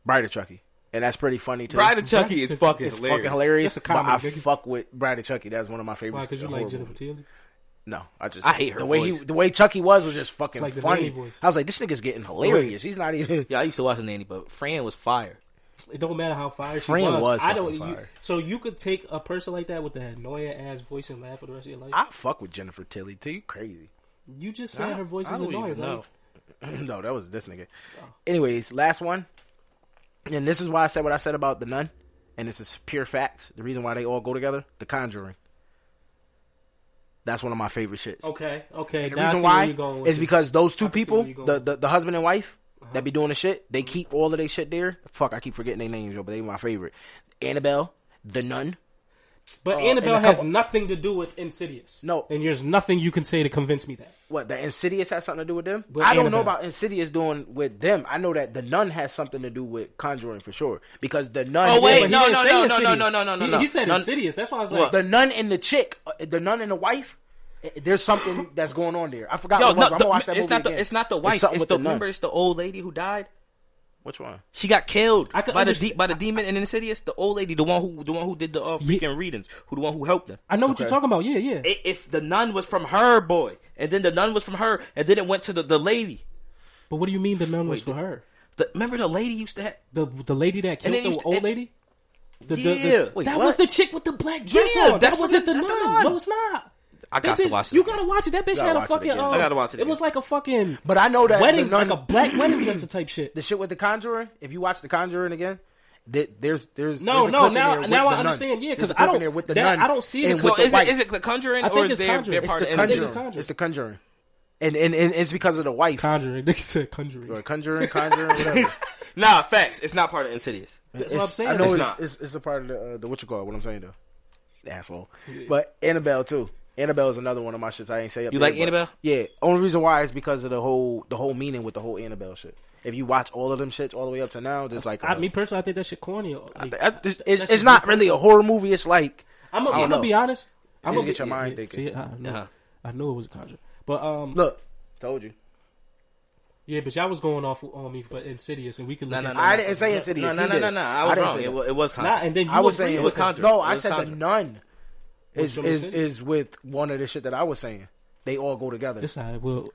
Bride of Chucky, and that's pretty funny too. Bride of Chucky is fucking It's hilarious. fucking hilarious. It's a comedy, but I nigga. fuck with Bride of Chucky. That's one of my favorites. Why? Because you horror like Jennifer movies. Tilly. No, I I hate her the way voice. the way Chucky was just fucking like the funny. nanny voice. I was like, this nigga's getting hilarious. He's not even. Yeah, I used to watch the nanny, but Fran was fire. It don't matter how fire she Fran was I fucking don't. fire. So you could take a person like that with that annoying ass voice and laugh for the rest of your life. I fuck with Jennifer Tilly too. You crazy? You just said her voice is annoying. Like, No, that was this nigga. Anyways, last one, and this is why I said what I said about the Nun, and this is pure facts. The reason why they all go together, The Conjuring. That's one of my favorite shits. okay. The now I reason see why where you're going with is this. because those two I can see people, where you're going. the husband and wife that be doing the shit, they keep all of their shit there. Fuck, I keep forgetting their names, yo, but they my favorite. Annabelle, the Nun. But and Annabelle a has couple- nothing to do with Insidious. No. and there's nothing you can say to convince me that. What, the Insidious has something to do with them? With I don't know Annabelle. about Insidious doing with them. I know that the Nun has something to do with Conjuring for sure. Because the Nun... Oh, wait, But he no, didn't say no, Insidious. no. He said Nun- Insidious. That's why I was What? like, The Nun and the chick, the Nun and the wife, there's something that's going on there. I forgot Yo, what it was. no, I'm gonna watch that it's movie not again. it's not the wife. something It's with the the nun. remember. It's the old lady who died. Which one? She got killed I could by understand- the demon in Insidious. The old lady, the one who did the freaking readings, the one who helped them. I know what you're talking about. Yeah, yeah. If the nun was from her boy, and then the nun was from her, and then it went to the lady. But what do you mean the nun was for her? Remember the lady used to have. The lady that killed then the used to- old and- lady? Yeah. Wait, that what? was the chick with the black dress Yeah, on. that's That wasn't the that's the nun. nun. No, it's not. I got That to bitch- watch it. You gotta watch it. That bitch Gotta had a watch it fucking. again. I gotta watch it It was again. like a fucking But I know that wedding, the nun, like a black wedding dresser type shit. the shit with the Conjuring. If you watch the Conjuring again, there's No, there's a no. clip in there Now with I the nun. understand. Yeah, because There's a I clip in don't. there with the that, nun I don't see it. and So with the wife. is it the Conjuring I think or is it's they Conjuring. they're It's part the of I think Insidious? it's Conjuring. It's the Conjuring, and it's because of the wife. Conjuring. Nigga said conjuring. Or Conjuring, whatever. Nah, facts. It's not part of Insidious. That's what I'm saying. I know It's it's, not. it's a part of the what you call it. What I'm saying though, asshole. But Annabelle too. Annabelle is another one of my shits. I ain't say up You there, like but- Annabelle? Yeah. Only reason why is because of the whole meaning with the whole Annabelle shit. If you watch all of them shits all the way up to now, there's like Me personally, I think that shit corny. it's not really a horror movie. It's like I'm I don't gonna know. be honest. I'm Just gonna get your mind thinking. See, I know, Uh-huh. I knew it was a conjuring. But look, told you. yeah, but y'all was going off on me for Insidious, and we can look No, at no, I didn't say Insidious. No, He no, no, did. no, no. I was didn't wrong. say that. It was Nah, Conjuring. and then you I was agreed saying it with was that. Conjuring. No, It I was said the Conjuring. nun What's your Insidious? is with one of the shit that I was saying. They all go together. This side, well,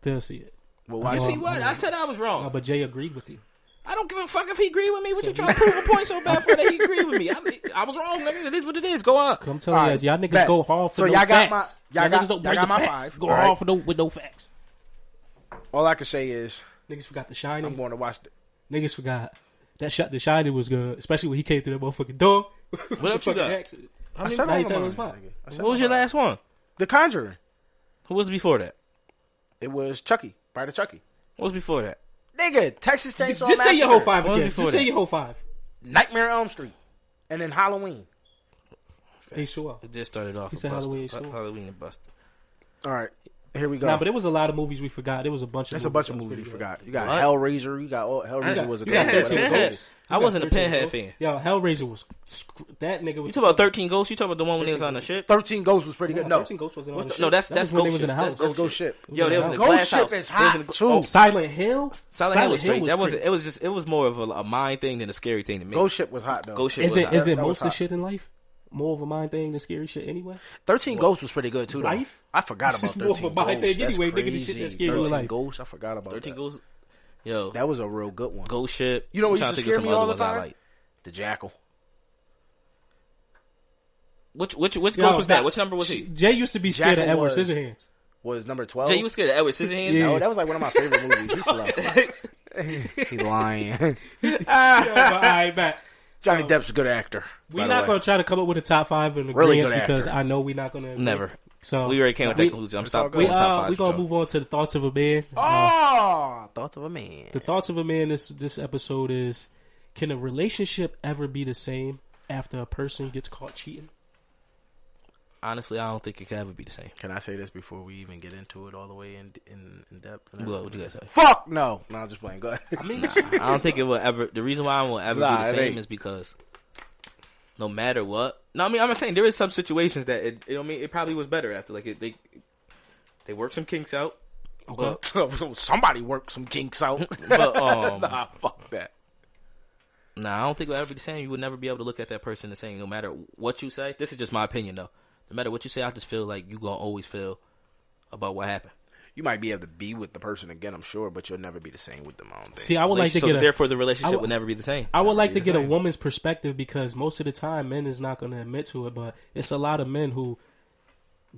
they'll see it. Well, I why You know see I'm- what? I said I was wrong. but Jay agreed with you. I don't give a fuck if he agreed with me. What you trying to prove a point so bad for that he agreed with me? I was wrong, nigga. It is what it is. Go on. I'm telling Alright, you, y'all niggas bet. go hard for So no y'all got facts. my- y'all got- niggas don't y'all bring got the my facts. 5. Go Alright. hard for with no facts. All I can say is Niggas forgot The I'm Shining. going to watch the Niggas forgot that shot. The Shining was good, especially when he came through that motherfucking door. What else you got? I said Now all he of said it mine, was fine. nigga. I said What was all your mine. last one? The Conjuring. Who was before that? It was Chucky. Bride of Chucky. What was before that? Nigga, Texas Chainsaw Just say your whole Massacre. 5 What was again. before Just say that? your whole 5. Nightmare on Elm Street. And then Halloween. Hey, sure. It just started off. He with said Buster. Halloween, sure. Halloween and Buster. All right. Here we go. Nah, but it was a lot of movies we forgot. There was a bunch of That's movies a bunch that of was movies you pretty forgot. You got What? Hellraiser. You got Hellraiser was a you good got one. 13 Pinhead. Ghosts. I wasn't a 13 Pinhead Ghosts. fan. Yo, Hellraiser was that nigga. You Was talking about 13 Ghosts? You talking about the one when they was on the ship? 13 Ghosts was pretty good. No. 13 Ghosts wasn't on What's the the- ship. no, that's That was when they Ghost was in the Ship. house. That's Let's go ship. Yo, they was in the Ghost glass Ship house. is They was hot, in the- too. oh, Silent Hill. Silent Hill was straight. was That was great. it. Was just it was more of a mind thing than a scary thing to me. Ghost Ship was hot though. Ghost Ship Is was it hot. is it That was most of the hot. shit in life more of a mind thing than scary shit anyway? 13 Ghosts was pretty good too though. Life? I forgot This about is more 13 of a mind Ghosts. thing That's anyway, nigga, the crazy. shit that scared you in 13 life. Ghosts. I forgot about 13 that. Ghosts. Yo, That was a real good one. Ghost Ship. You know what I'm used to trying think of scare me some all other the ones I time? like. The Jackal. Which Yo, Ghost was that? nah, Which number was he? Jay used to be scared of Jackal Edward was- Scissorhands. Was number 12. Jay, you was scared of Edward Scissorhands? Yeah. No, that was like one of my favorite movies. He's slow. He lying. But I bet. Johnny Depp's a good actor. We're by the not way. going to try to come up with a top 5 in Really advance good because actor. I know we're not going to. Never. So We already came with that conclusion. I'm stopping. We going top 5. we're gonna move on to the thoughts of a man. Oh, thoughts of a man. The thoughts of a man. This episode is: can a relationship ever be the same after a person gets caught cheating? Honestly, I don't think it can ever be the same. Can I say this before we even get into it all the way in depth? Well, what you guys say? Fuck no. No, I'm just playing. Go ahead. I mean, I don't think it will ever. The reason why it will ever Nah, be it the same ain't. is because no matter what. No, I mean I'm not saying there is some situations that I mean it probably was better after they work some kinks out. But, Somebody work some kinks out. but Nah, fuck that. nah, I don't think it'll ever be the same. You would never be able to look at that person the same, no matter what you say. This is just my opinion, though. No matter what you say, I just feel like you gonna always feel about what happened. You might be able to be with the person again, I'm sure, but you'll never be the same with them. I don't think. see, I would like to so get a. therefore, the relationship I would- would never be the same. I would like to be the get a same. woman's perspective because most of the time, men is not going to admit to it, but it's a lot of men who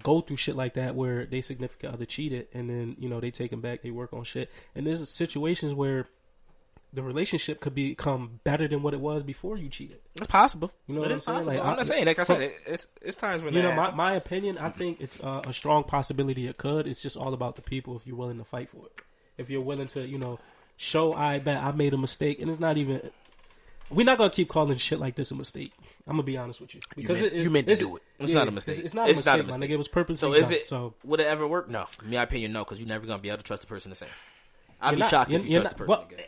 go through shit like that where they significant other cheated and then they take them back, they work on shit, and there's situations where the relationship could become better than what it was before you cheated. It's possible. You know It what I'm is saying? possible. Like, I'm not saying, like I said, it's times when My opinion, I think it's a strong possibility it could. It's just all about the people if you're willing to fight for it. If you're willing to, show I bet I made a mistake, and it's not even. We're not gonna keep calling shit like this a mistake. I'm gonna be honest with you because you meant to do it. It's not a mistake. It's not a It's not a mistake, my mistake. nigga. It was purposely So is done. it? So Would it ever work? No. In my opinion, no, because you're never gonna be able to trust the person the same. I'd You're be not- shocked if you're- you you're trust the not- person again.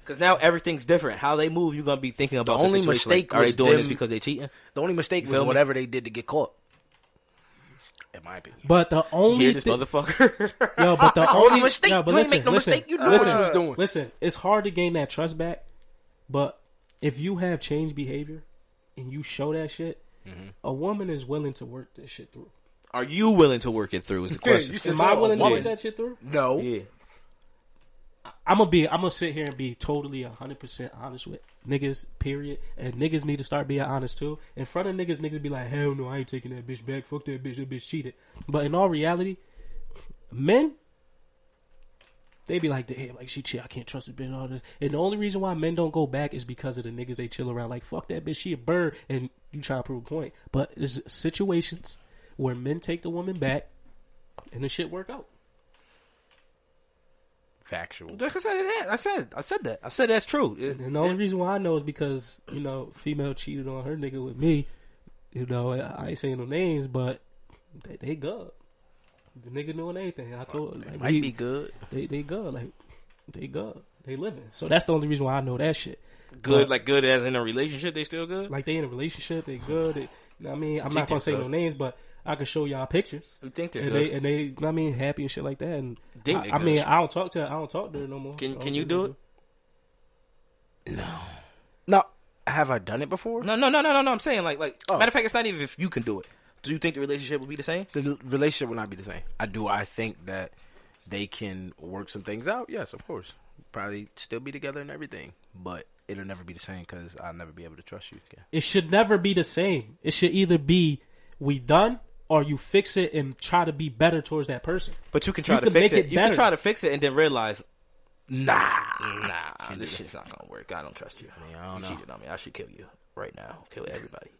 Because now everything's different. How they move, you're gonna be thinking about the only situation. mistake Are they was doing this them- because they cheating? The only mistake was feel me? whatever they did to get caught. In my opinion. But the only Hear this motherfucker? Yo, but the only only mistake. Yo, but You ain't listen, make no listen, mistake. You knew listen, what you was doing. Listen, it's hard to gain that trust back, but if you have changed behavior and you show that shit, a woman is willing to work this shit through. Are you willing to work it through? Is the question. You said Am I so, willing to woman. work that shit through? No. Yeah. I'm gonna sit here and be totally 100% honest with niggas, period. And niggas need to start being honest too. In front of niggas be like, hell no, I ain't taking that bitch back. Fuck that bitch cheated. But in all reality, men, they be like, damn, like she cheat, I can't trust this bitch and all this. And the only reason why men don't go back is because of the niggas they chill around. Like, fuck that bitch, she a bird, and you try to prove a point. But there's situations where men take the woman back, and the shit work out. Factual. Like I said that. I said that's true. And the only reason why I know is because, you know, female cheated on her nigga with me. You know, I ain't saying no names, but they good. The nigga doing everything. I told like, Might be good. They good. Like, they good. They living. So that's the only reason why I know that shit. Good, But, like good as in a relationship, they still good? like, they in a relationship. They good. They, you know what I mean? I'm You not going to think say so? no names, but I can show y'all pictures. You think they're And good? they, you know what I mean, happy and shit like that. And Think they're I mean, good. I don't talk to her no more. Can I don't you think do they it? No. Have I done it before? No. I'm saying like Oh. matter of fact, it's not even if you can do it. Do you think the relationship will be the same? The relationship will not be the same. I think that they can work some things out. Yes, of course. Probably still be together and everything, but it'll never be the same because I'll never be able to trust you again. It should never be the same. It should either be we done or you fix it and try to be better towards that person. But you can try You to can fix make it. it You can better. try to fix it and then realize, Nah. this shit's not gonna work. I don't trust you. I don't You know. cheated on me. I should kill you right now. Kill everybody.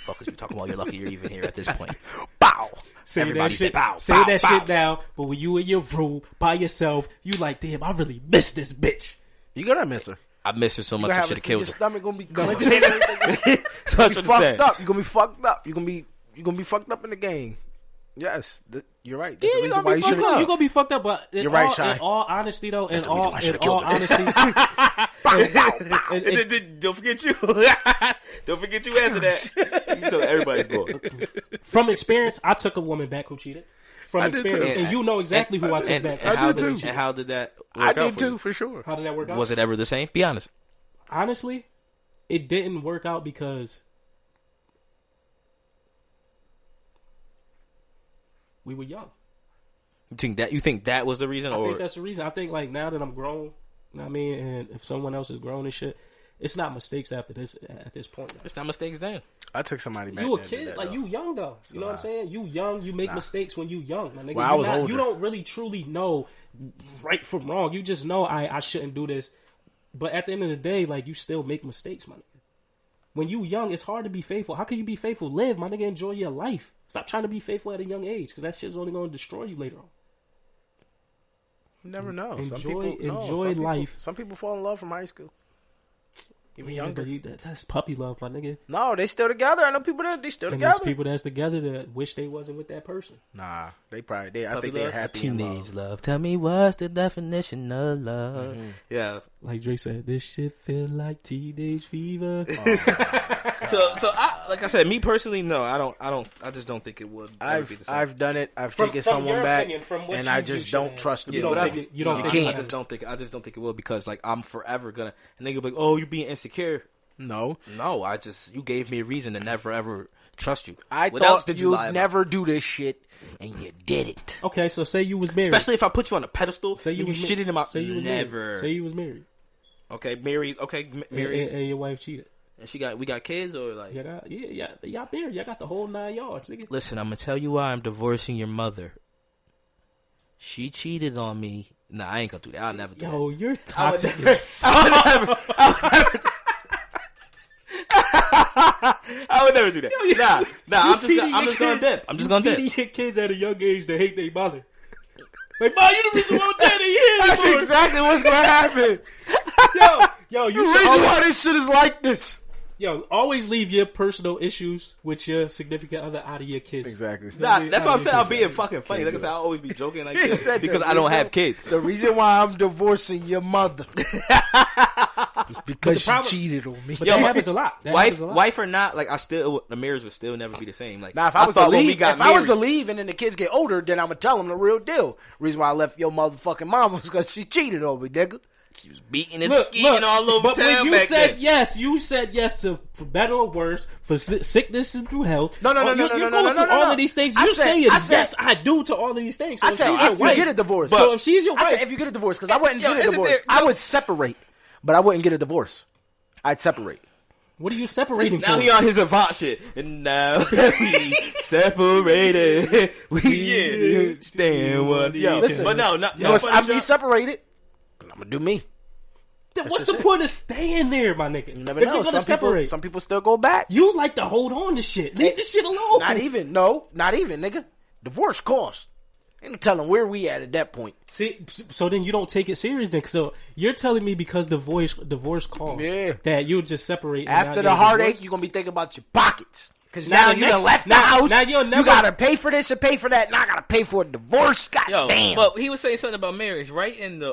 Fuckers, you talking about? You're lucky you're even here at this point. Bow. Say Everybody that shit. bow, say bow, that bow. shit down. But when you in your room by yourself, you like, damn, I really miss this bitch. You gonna miss her. I miss her so much. You I gonna should have your killed her. stomach gonna be clenching. You So that's what I'm fucked saying. up. You gonna be fucked up. You gonna be fucked up in the game. Yes, you're right. That's Yeah, the you reason gonna why be you fucked shouldn't. up. You gonna be fucked up, but You're right, Shy. in all honesty, though, in the reason all, why I in should've all killed honesty, Don't forget you. Don't forget you after that. You tell everybody's going. from experience, I took a woman back who cheated. From I did too. experience, and you know exactly who I took back. And how did too. And how did that work I out did for too, you? for sure. How did that work out? Was it ever the same? Be honest. Honestly, it didn't work out because we were young. You think that was the reason, I or think that's the reason. I think like now that I'm grown, you know what I mean, and if someone else is grown and shit, it's not mistakes after this at this point. it's not mistakes then? I took somebody back. You a that did kid, that, like though. you young though. You know what I'm saying? You young, you make Nah. mistakes when you young. My nigga. Well, I You was older. You don't really truly know right from wrong. You just know I shouldn't do this. But at the end of the day, like you still make mistakes, my nigga. When you young, it's hard to be faithful. How can you be faithful? Live, my nigga. Enjoy your life. Stop trying to be faithful at a young age because that shit's only going to destroy you later on. You never know. Enjoy life. Some people fall in love from high school. Even Yeah, younger. but that's puppy love, my nigga. No, they still together. I know people that they still And there's together. people that's together that wish they wasn't with that person. Nah, they probably. I Puppy think they're love? happy in Teenage love. love. Tell me what's the definition of love? Yeah. Like Drake said, this shit feel like teenage fever. So like I said, me personally, no, I just don't think it would ever be the same. I've done it. I've From- taken from someone your back, opinion, from what and you I view just shit don't as. trust them. You don't but think it- you don't I, think I it- just don't think it will because like I'm forever gonna and nigga be like, oh, you're being insecure. No, No, you gave me a reason to never ever trust you. I What else thought did you lie you'd about? never do this shit, and you did it. Okay, so say you was married. Especially if I put you on a pedestal, say you was shitted in my say you was never. Married. Say you was married. Okay, married. Okay, married. And your wife cheated. And we got kids or like. Y'all married. Y'all got the whole 9 yards, nigga. Listen, I'm gonna tell you why I'm divorcing your mother. She cheated on me. Nah, I ain't gonna do that. I'll never do that. Yo, you're toxic. I would never do that. Nah. I'm just gonna dip. I'm just gonna dip. Feeding your kids at a young age to hate their mother. Like, Ma, you the reason why I'm dead here anymore. That's exactly what's gonna happen. Yo, you The should reason always, why this shit is like this. Yo, always leave your personal issues with your significant other out of your kids. Exactly. Nah, that's why I'm saying I'm being fucking funny. Like I said, I always be joking like this because I don't have kids. The reason why I'm divorcing your mother is because she cheated on me. But that happens a lot. Wife or not, like the marriage would still never be the same. Like Now, if I was to thought when we leave, got if I was to married- leave and then the kids get older, then I'm gonna tell them the real deal. Reason why I left your motherfucking mom was because she cheated on me, nigga. She was beating and skiing all over but town when you back said then. yes, you said yes to for better or worse, for sickness and through health. No. You're going through all of these things. You're saying yes, I do to all of these things. So I said if she's your if you wife, get a divorce. so if she's your I wife, said if you get a divorce, because I wouldn't get a isn't divorce. there- I would separate, but I wouldn't get a divorce. I'd separate. what are you separating Now from? he on his Avant shit, and now we separated. We stand one. Yo, Listen, but no, not I'm be separated. I'm gonna do me. Then what's the point of staying there, my nigga? You never if know. you're gonna separate, Some people still go back. you like to hold on to shit. Leave this shit alone. Not even, nigga. Divorce costs. Ain't no telling where we at that point. See, so then you don't take it serious. Then, so you're telling me because divorce costs, that you'll just separate and After not the get a heartache, divorce? you're gonna be thinking about your pockets. Because Now now the you next- done left the now- house. now you'll never- you gotta pay for this and pay for that. Now I gotta pay for a divorce. God Yo, damn. but he was saying something about marriage, right? In the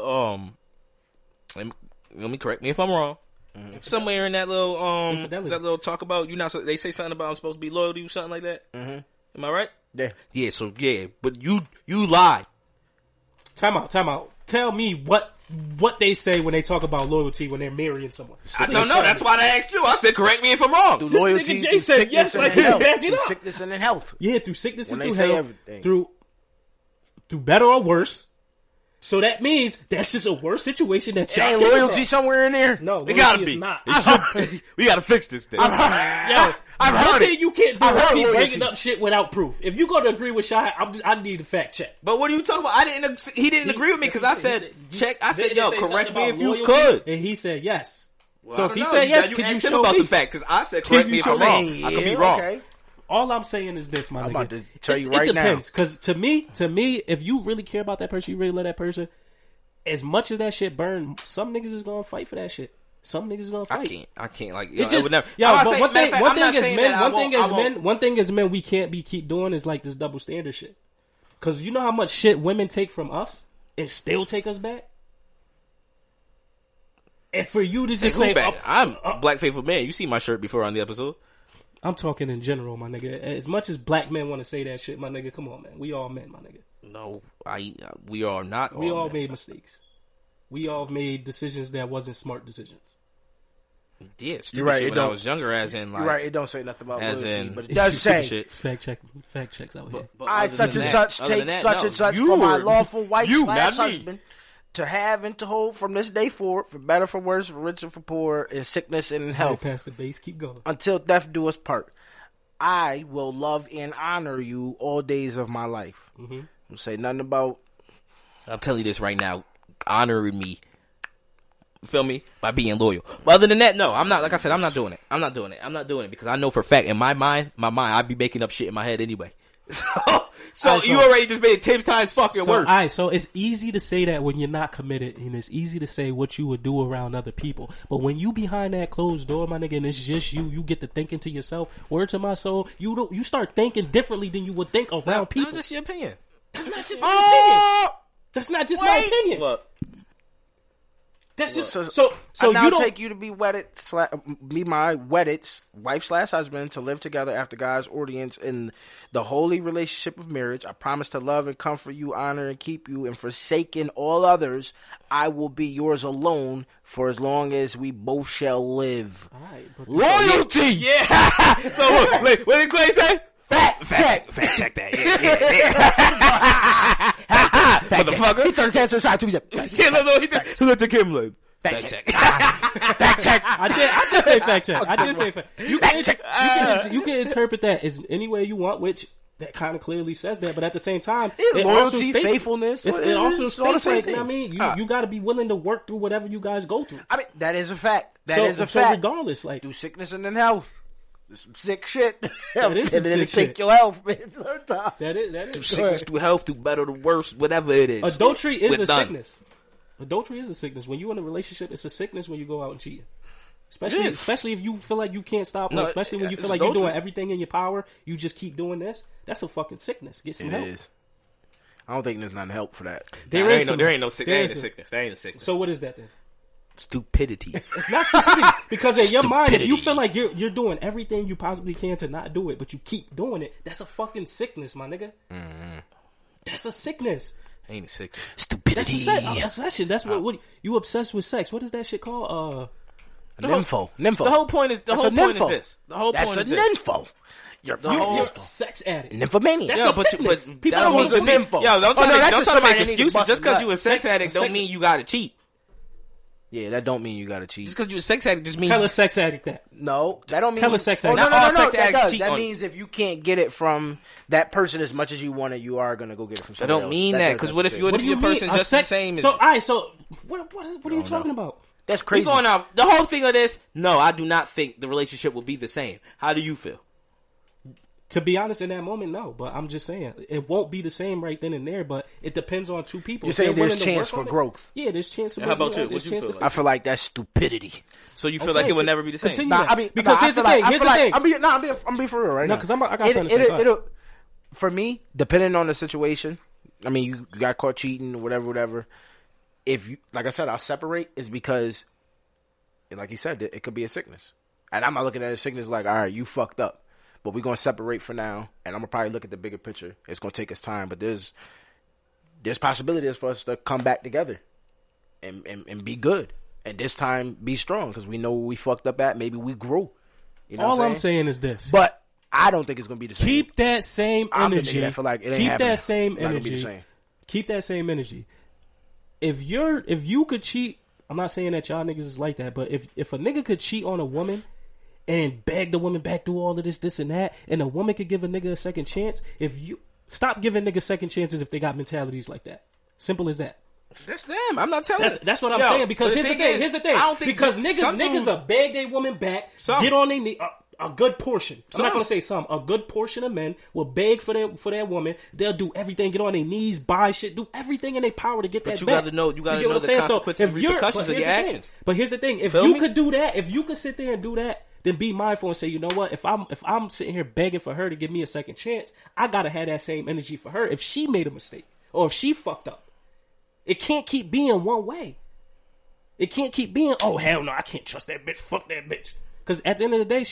let me correct me if I'm wrong. Somewhere in that little Infidelity. that little talk about you not. They say something about I'm supposed to be loyal to you, something like that. Am I right? Yeah. Yeah. So yeah, but you lied. Time out. Tell me what they say when they talk about loyalty when they're marrying someone. I don't know. That's why I asked you. I said correct me if I'm wrong. Through This loyalty, nigga Jay through said sickness yes, and like health. back it Through up. sickness and in health. Yeah, through sickness When and they through say health, everything. through better or worse. So that means that's just a worse situation that It y'all ain't came loyalty from. somewhere in there. No, It gotta loyalty be. is not. It should- we gotta fix this thing. Yo, I've one heard thing it. you can't do I've is heard be loyalty. bringing up shit without proof. If you're going to agree with Shy, I need a fact check. But what are you talking about? He didn't agree with me because I said check. I said Didn't yo, it say something correct me about if you loyalty? could. And he said yes. Well, so I if don't he know. said yes, Now could you asked him show about me? the fact? Because I said correct me if I'm show wrong. me? I could be wrong. Okay. All I'm saying is this, my nigga. I'm about to tell you It right now. depends, because to me, if you really care about that person, you really love that person, as much as that shit burn, some niggas is gonna fight for that shit. Some niggas is gonna fight. I can't. Like, It I just, would never. yo, I'm not but saying- one matter thing, of fact, one I'm not thing as saying men, that I one won't- thing as I won't- men, one thing as men, we can't be keep doing is like this double standard shit. Because you know how much shit women take from us and still take us back. And for you to just Who say, back? I'm a black faithful man. You see my shirt before on the episode. I'm talking in general, my nigga. As much as black men want to say that shit, my nigga, come on, man. We all men, my nigga. No, we are not. We all men. made mistakes. We all made decisions that wasn't smart decisions. Yeah, stupid You're right, shit it when I don't- was younger, as in like. You're right. It don't say nothing about As loyalty, in, but it does say. shit. Fact checks out here. But I other such than and that- such other than take that, such no. and such You for my were- lawful wife you, slash not me. husband to have and to hold from this day forward, for better, for worse, for rich and for poor, in sickness and in Right health, past the base, keep going. until death do us part. I will love and honor you all days of my life. Don't say nothing about. I'm telling you this right now, honoring me. Feel me? By being loyal. But other than that, no, I'm not. Like I said, I'm not doing it. I'm not doing it because I know for a fact in my mind, I'd be making up shit in my head anyway. So you already just made it 10 times fucking worse. Alright, so it's easy to say that when you're not committed, and it's easy to say what you would do around other people. But when you behind that closed door, my nigga, and it's just you get to thinking to yourself, word to my soul, you start thinking differently than you would think around people. That's just your opinion. That's not just my opinion. That's not just my opinion. Look, That's just So so I now you don't take you to be wedded, be my wedded wife slash husband, to live together after God's ordinance in the holy relationship of marriage. I promise to love and comfort you, honor and keep you, and forsaking all others, I will be yours alone for as long as we both shall live. Alright, but Loyalty. yeah. So look, wait, what did Clay say? Fact check that. Yeah. Motherfucker. He turned his hand to the side too. He said, Yeah, no, he did. He looked at Kim like, fact check. fact check. I did say fact check. I did say fact. You can interpret that as any way you want, which that kind of clearly says that. But at the same time, it also loyalty, states, faithfulness. It also It's all the states same like, thing. I mean, you got to be willing to work through whatever you guys go through. I mean, that is a fact. That So is a fact. regardless, like Through sickness and in health. There's some sick shit. That is some and then sick it take shit. your health, man. Sometimes. that is Sickness through health, through better, to worse, whatever it is. adultery is We're a done. sickness. Adultery is a sickness. When you're in a relationship, it's a sickness when you go out and cheat. Especially if you feel like you can't stop, or No, especially when you feel it's like you're doing adultery. everything in your power, you just keep doing this. That's a fucking sickness. Get some It help. is. I don't think there's nothing help for that. There There is ain't some- no, there ain't no sick. there There is ain't a some- sickness. There ain't a sickness. So what is that then? Stupidity. It's not stupidity because in your mind, if you Stupidity. feel like you're doing everything you possibly can to not do it, but you keep doing it, that's a fucking sickness, my nigga. That's a sickness. Ain't a sickness. That's Stupidity. obsession. That's what you obsessed with sex. What is that shit called? Nympho. The whole point is That's whole a point nympho. is this. The whole That's point a is this. nympho. You're You're a sex addict. nymphomania. That's Yeah, a but sickness. but People that don't means want a to nympho. Yo, don't try Oh, no, to that's don't just try to make somebody that need to excuses. bust Just because a you a nut. sex Sex- addict don't sex- mean you gotta cheat. Yeah, that don't mean you gotta cheat. Just because you a sex addict just means Tell a sex addict that. No, that don't mean. Tell a sex Oh, addict. no, Not no, all no, no. sex That addicts does. cheat That on means if you can't get it from that person as much as you want it, you are gonna go get it from I somebody don't mean else. that does because what if necessarily- you What do you a person mean? just the same as So, all right. So, what are you talking about? That's we crazy. going out? The whole thing of this, no, I do not think the relationship will be the same. How do you feel? To be honest, in that moment, no. But I'm just saying it won't be the same right then and there. But it depends on two people. You're If they're saying there's willing to chance work for on it, growth. Yeah, there's chance. How about you? There's What you chance feel to like? I feel like that's stupidity. So you feel I'm like it saying, will never be the same? continue. Nah, that. I mean, Because here's the thing. Here's the thing. I'm being for real right No, now. 'cause I got something to say. Go ahead. For me, depending on the situation, I mean, you got caught cheating, whatever. If you, like I said, I'll separate is because, like you said, it could be a sickness, and I'm not looking at a sickness like, all right, you fucked up, but we're gonna separate for now, and I'm gonna probably look at the bigger picture. It's gonna take us time, but there's possibilities for us to come back together, and be good, and this time be strong because we know where we fucked up at. Maybe we grew. You know All what I'm saying is this: but I don't think it's gonna be the same. keep that same I'm the energy. nigga that feel like it ain't keep happening. that same Not gonna be the energy. same. Keep that same energy. If you could cheat, I'm not saying that y'all niggas is like that, but if a nigga could cheat on a woman and beg the woman back through all of this and that, and a woman could give a nigga a second chance, if you stop giving niggas second chances if they got mentalities like that. Simple as that. That's them. I'm not telling. That's what I'm Yo, saying. Because but here's the thing. is, Here's the thing. I don't think Because some niggas dudes- will beg their woman back, Some. get on their knee. A good portion. I'm Some. not gonna say some. A good portion of men will beg for their woman. They'll do everything, get on their knees, buy shit, do everything in their power to get that you back. gotta know- you gotta get what know I'm the saying? So consequences, if you're- repercussions but of here's your the thing. actions. But here's the thing: if Feel you me? could do that, if you could sit there and do that, then be mindful and say, you know what? If I'm sitting here begging for her to give me a second chance, I gotta have that same energy for her. If she made a mistake or if she fucked up, it can't keep being one way. It can't keep being, oh hell no, I can't trust that bitch. Fuck that bitch. Because at the end of the day,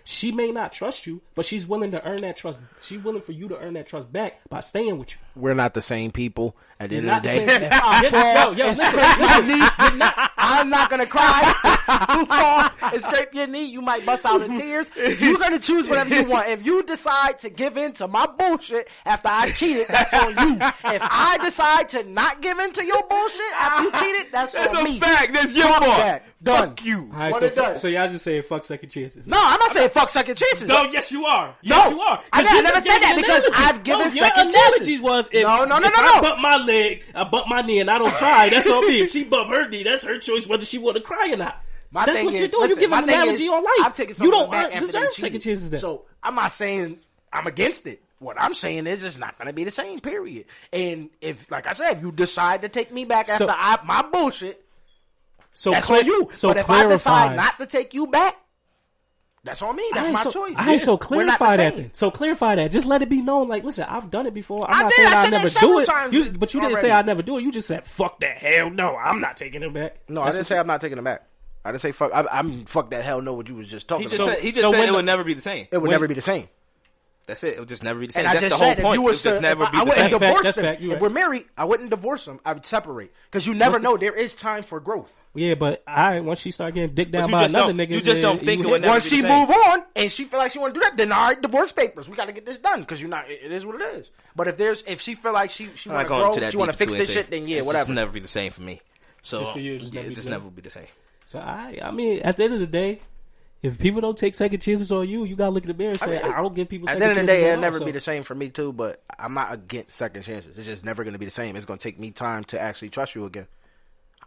she may not trust you, but she's willing to earn that trust. She's willing for you to earn that trust back by staying with you. We're not the same people. At the You're end not of the the day, same. Yo, listen. You're not. I'm not gonna cry. You fall and scrape your knee, you might bust out in tears. You're gonna choose whatever you want. If you decide to give in to my bullshit after I cheated, that's on you. If I decide to not give in to your bullshit after you cheated, that's on me. That's your Fuck fault. that. Done. Fuck you. All right, What it does. so y'all just saying fuck second chances. No, I'm not saying fuck second chances. No, yes you are. Yes No. you are. I 'Cause you never just said gave that an because analogy. I've given No, second your analogy chances. was if, No, if I bump my leg, I bump my knee, and I don't cry, that's on me. If she bump her knee, that's her choice whether she want to cry or not. My That's thing what you're is, doing. listen, You give my an thing analogy is, on life. I've taken You something don't back after they deserve cheated. second chances. Then. So I'm not saying I'm against it. What I'm saying is it's not going to be the same, period. And if, like I said, if you decide to take me back after my bullshit, that's on you. So but if clarify. I decide not to take you back, that's on me. That's my choice. All right, so We're not clarify the that same. then. So clarify that. Just let it be known. Like, listen, I've done it before. I'm I not did. saying I I said that never several do it. times But you didn't say already. I never do it. You just said, fuck that. Hell no. I'm not taking it back. No, I didn't say I'm not taking it back. I didn't say fuck. I'm fuck that hell no. What you was just talking He just about. said, so when it the- would never be the same. It would never be the same. That's it. It would just never be the same. And I That's just the whole said, if point. you It was would just to, never if be I the wouldn't same. That's fact, divorce that's them. fact, you If right. we're married, I wouldn't divorce them. I would separate because you never know. There is time for growth. Yeah, but once she start getting dick down you by just another don't- nigga, you just don't think it would never Once be the she same. move on and she feel like she want to do that, then all right, divorce papers. We got to get this done because you're not. It is what it is. But if she feel like she I'm want not to going to grow, that she want to deep fix into this it. shit, then yeah, It's whatever. just never be the same for me. So Just for you, it's yeah, never it be just the never same. be the same. So I mean, at the end of the day, if people don't take second chances on you, you gotta look in the mirror and say, I don't give people At second the end chances. of the day, at it'll all, never so. be the same for me too. But I'm not against second chances. It's just never going to be the same. It's going to take me time to actually trust you again.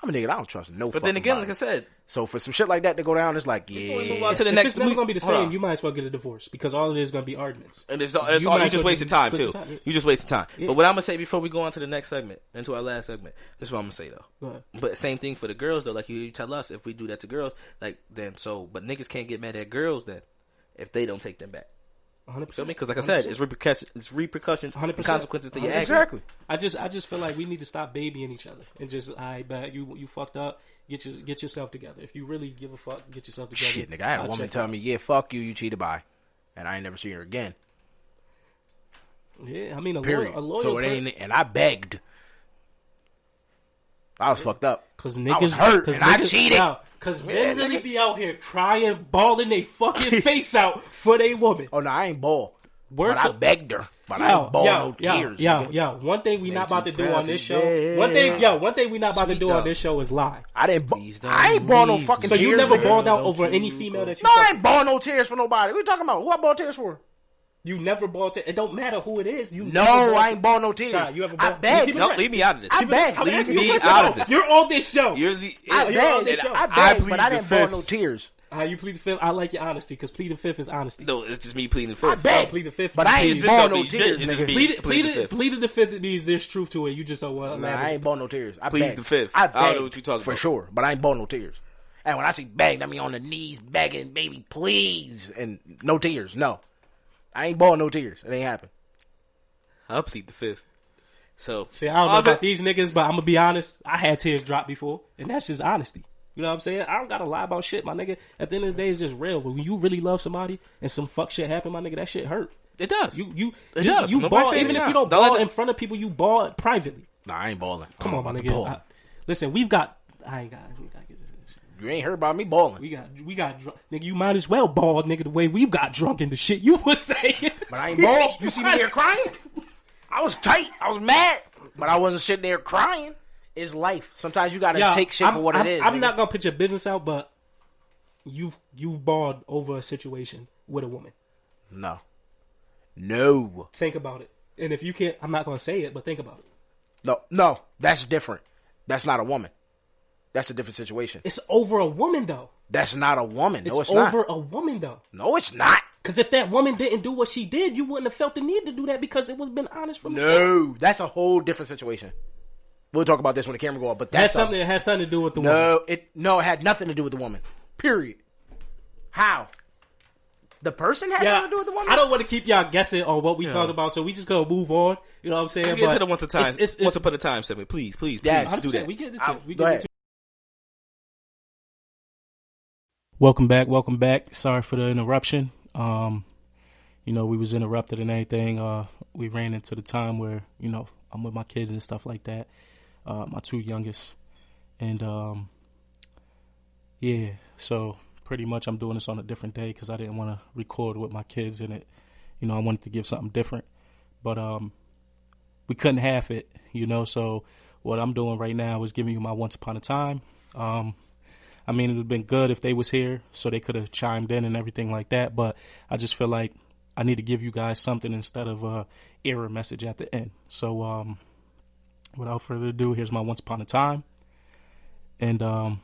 I'm a nigga. I don't trust no. But then fucking again, body. like I said, so for some shit like that to go down, it's like, yeah. move on to the If next. it's never gonna be the hold same, on. you might as well get a divorce because all it is gonna be arguments. And it's You all might you as just well wasted just time split too. your time, yeah. You just wasted time. Yeah. But what I'm gonna say before we go on to the next segment, into our last segment, this is what I'm gonna say though. Go ahead. But same thing for the girls though. Like you tell us if we do that to girls, like then so. But niggas can't get mad at girls then if they don't take them back. 100%. Feel me? Because like I said, it's repercussions, 100%. and consequences to your actions. Exactly. I just feel like we need to stop babying each other and just I bet you fucked up. Get yourself together. If you really give a fuck, get yourself together. Shit, nigga, I had a I'll woman check tell out. me, yeah, fuck you, you cheated by, and I ain't never seen her again. Yeah, I mean Period. a loyal So it ain't, and I begged. I was fucked up. because I niggas was hurt, cause and I niggas, cheated. Because Yeah, men really nigga. be out here crying, bawling they fucking face out for they woman. Oh no, I ain't ball. Word But I to- begged her. But I ain't ball no tears. nigga. One thing we not about to do proud on this to show. beg. One thing we not about to Sweet do dog. on this show is lie. I didn't. Please don't I ain't ball no leave. fucking So tears. you never nigga. balled out Don't over you any go. female that you. No, I fucked. ain't ball no tears for nobody. What you talking about? Who I ball tears for? You never balled. It don't matter who it is. You No, never balled I ain't ball no tears. Sorry, you ever I balled- begged. Keep it Don't real. leave me out of this. I begged. I'm Leave asking you me a question. out of this. You're on this show. You're the. I you're on begged. this show. I I begged, plead but I the didn't ball no fifth. tears. You plead the fifth. I like your honesty because pleading fifth is honesty. No, it's just me pleading the I fifth. begged, plead the fifth. but I ain't Please, ball don't no be- tears, just nigga. be- Pleaded plead the fifth. pleaded the fifth means there's truth to it. You just don't want to. Nah, I ain't ball no tears. I Please begged. the fifth. I I don't know begged what you talking for about. sure, but I ain't ball no tears. And when I say begged, I mean on the knees, begging, baby, please, and no tears. No, I ain't ball no tears. It ain't happen. I'll plead the fifth. So See, I don't know about these niggas, but I'm gonna be honest. I had tears drop before, and that's just honesty. You know what I'm saying? I don't gotta lie about shit, my nigga. At the end of the day, it's just real. But when you really love somebody and some fuck shit happen, my nigga, that shit hurt. It does. You It does. You Nobody ball saying even it's if you not. don't Don't let ball the- in front of people. You ball privately. Nah, I ain't balling. Come on, my I'm nigga. balling. Listen, we got get this. You ain't heard about me balling. We got drunk, nigga. You might as well ball, nigga. The way we got drunk in the shit you was saying. But I ain't ball. You see me there crying? I was tight. I was mad, but I wasn't sitting there crying. It's life. Sometimes you gotta Yo, take shit for what it is. I'm nigga. not gonna put your business out, but you've balled over a situation with a woman. No. Think about it. And if you can't, I'm not gonna say it, but think about it. No. That's different. That's not a woman. That's a different situation. It's over a woman though. That's not a woman. No, It's it's not. over a woman though. No, it's not. Because if that woman didn't do what she did, you wouldn't have felt the need to do that because it was been honest from the start. No, that's a whole different situation. We'll talk about this when the camera go up. But It has that's something to do with the woman. it had nothing to do with the woman. Period. How? The person had Yeah, nothing to do with the woman. I don't want to keep y'all guessing on what we talked about, so we just gonna move on. You know what I'm saying? Let's get But to the once a time. it's Once upon a time segment. Please, Yes. do 100%. that. We get it. We Go get ahead. it. Welcome back. Sorry for the interruption. We was interrupted and everything. We ran into the time where, I'm with my kids and stuff like that. My two youngest. And, so pretty much I'm doing this on a different day because I didn't want to record with my kids in it. I wanted to give something different. But, we couldn't have it, so what I'm doing right now is giving you my once upon a time. It would have been good if they was here so they could have chimed in and everything like that. But I just feel like I need to give you guys something instead of a error message at the end. So without further ado, here's my once upon a time. And I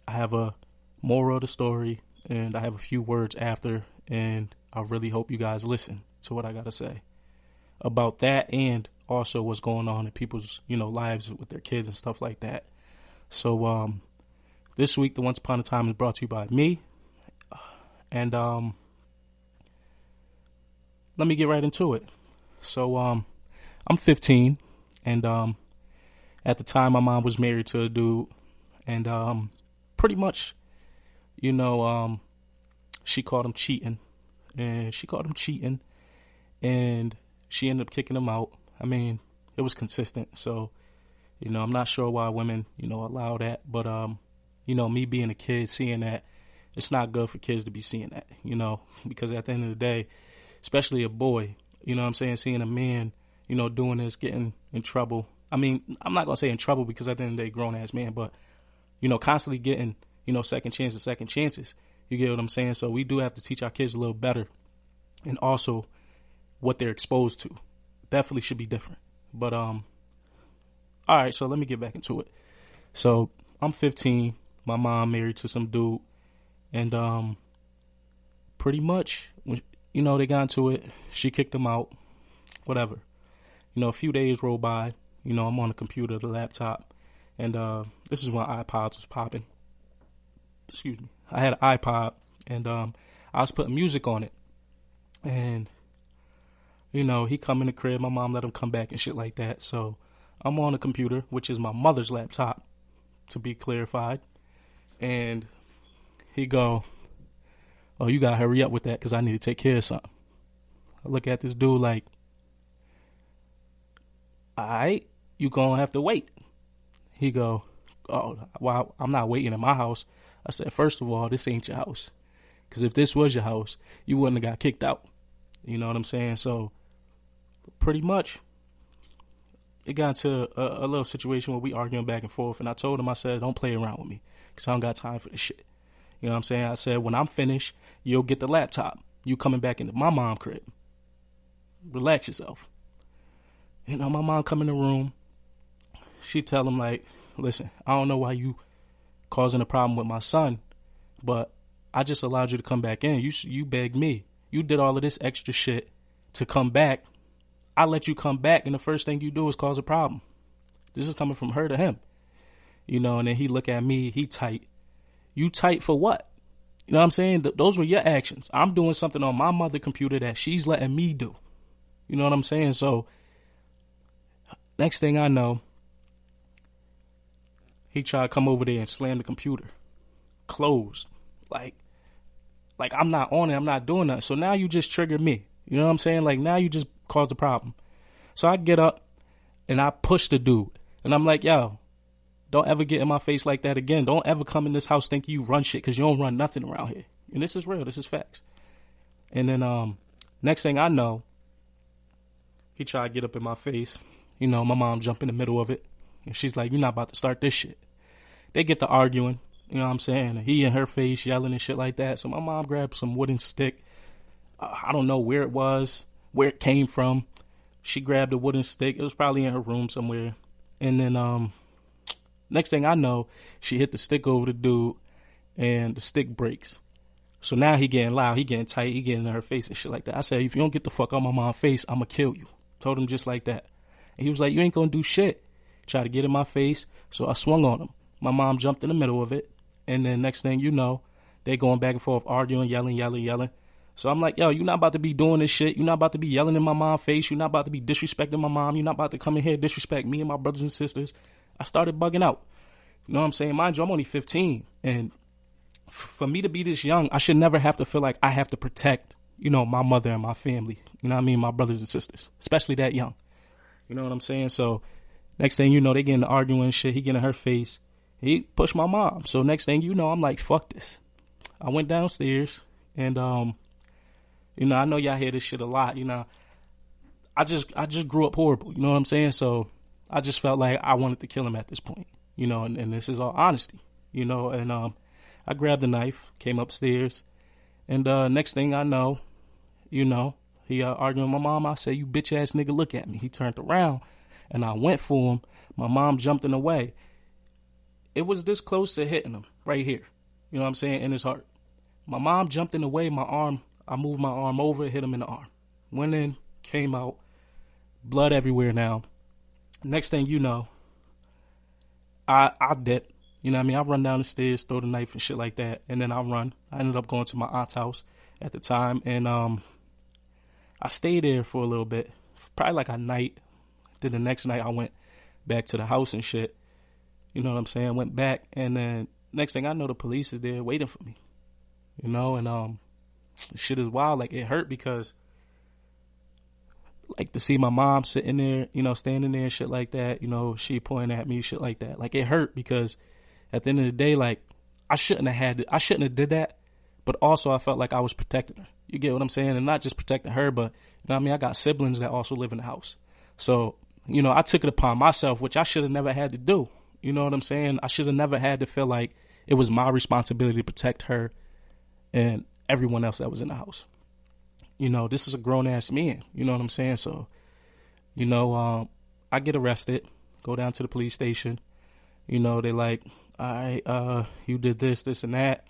have a moral of the story and I have a few words after. And I really hope you guys listen to what I got to say about that and also what's going on in people's, lives with their kids and stuff like that. So, this week, the Once Upon a Time is brought to you by me. And let me get right into it. So I'm 15. And at the time, my mom was married to a dude. And pretty much, she caught him cheating. And she ended up kicking him out. It was consistent. So, I'm not sure why women, allow that. But, me being a kid, seeing that, it's not good for kids to be seeing that, because at the end of the day, especially a boy, seeing a man, doing this, getting in trouble. I'm not going to say in trouble because at the end of the day, grown-ass man, but, constantly getting, second chances. You get what I'm saying? So we do have to teach our kids a little better. And also what they're exposed to. Definitely should be different. But, all right, so let me get back into it. So I'm 15. My mom married to some dude, and pretty much when they got into it, she kicked him out. Whatever. A few days roll by. I'm on the computer, the laptop, and this is when iPods was popping. Excuse me. I had an iPod, and I was putting music on it, and he come in the crib. My mom let him come back and shit like that. So I'm on the computer, which is my mother's laptop, to be clarified, and he go, "Oh, you gotta hurry up with that because I need to take care of something." I look at this dude like, "Alright, you gonna have to wait." He go, "Oh, well, I'm not waiting in my house." I said, "First of all, this ain't your house. Because if this was your house, you wouldn't have got kicked out." You know what I'm saying? So, pretty much, it got into a little situation where we arguing back and forth. And I told him, I said, "Don't play around with me. Because I don't got time for this shit." You know what I'm saying? I said, "When I'm finished, you'll get the laptop. You coming back into my mom crib. Relax yourself." My mom come in the room. She tell him like, "Listen, I don't know why you causing a problem with my son, but I just allowed you to come back in. You begged me. You did all of this extra shit to come back. I let you come back, and the first thing you do is cause a problem." This is coming from her to him. And then he look at me, he tight. You tight for what? You know what I'm saying? Those were your actions. I'm doing something on my mother computer that she's letting me do. You know what I'm saying? So, next thing I know, he tried to come over there and slam the computer. Closed. Like I'm not on it. I'm not doing that. So now you just triggered me. You know what I'm saying? Like now you just caused a problem. So I get up and I push the dude. And I'm like, "Yo, don't ever get in my face like that again. Don't ever come in this house thinking you run shit because you don't run nothing around here." And this is real. This is facts. And then next thing I know, he tried to get up in my face. My mom jumped in the middle of it. And she's like, "You're not about to start this shit." They get to arguing. You know what I'm saying? He in her face yelling and shit like that. So my mom grabbed some wooden stick. I don't know where it was, where it came from. She grabbed a wooden stick. It was probably in her room somewhere. And then next thing I know, she hit the stick over the dude and the stick breaks. So now he getting loud. He getting tight. He getting in her face and shit like that. I said, "If you don't get the fuck out of my mom's face, I'm going to kill you." Told him just like that. And he was like, "You ain't going to do shit." Tried to get in my face. So I swung on him. My mom jumped in the middle of it. And then next thing you know, they going back and forth, arguing, yelling. So I'm like, "Yo, you're not about to be doing this shit. You're not about to be yelling in my mom's face. You're not about to be disrespecting my mom. You're not about to come in here and disrespect me and my brothers and sisters." I started bugging out. You know what I'm saying? Mind you, I'm only 15. And for me to be this young, I should never have to feel like I have to protect, my mother and my family. You know what I mean? My brothers and sisters, especially that young. You know what I'm saying? So next thing you know, they getting to arguing and shit. He getting in her face. He pushed my mom. So next thing you know, I'm like, fuck this. I went downstairs and, I know y'all hear this shit a lot, I just grew up horrible. You know what I'm saying? So I just felt like I wanted to kill him at this point, and this is all honesty, and, I grabbed the knife, came upstairs, and, next thing I know, he, arguing with my mom. I said, "You bitch ass nigga, look at me." He turned around and I went for him. My mom jumped in the way. It was this close to hitting him right here. You know what I'm saying? In his heart. My mom jumped in the way. I moved my arm over, hit him in the arm. Went in, came out, blood everywhere now. Next thing you know, I dip. You know what I mean? I run down the stairs, throw the knife and shit like that, and then I run. I ended up going to my aunt's house at the time, and I stayed there for a little bit, probably like a night. Then the next night I went back to the house and shit. You know what I'm saying? Went back, and then next thing I know, the police is there waiting for me. And shit is wild. Like, it hurt because, like, to see my mom sitting there, standing there and shit like that, she pointing at me, shit like that. Like, it hurt because at the end of the day, like, I shouldn't have did that, but also I felt like I was protecting her. You get what I'm saying? And not just protecting her, but, I got siblings that also live in the house. So, I took it upon myself, which I should have never had to do. You know what I'm saying? I should have never had to feel like it was my responsibility to protect her and everyone else that was in the house. This is a grown-ass man. You know what I'm saying? So, I get arrested, go down to the police station. You know, they like, all right, you did this, this, and that.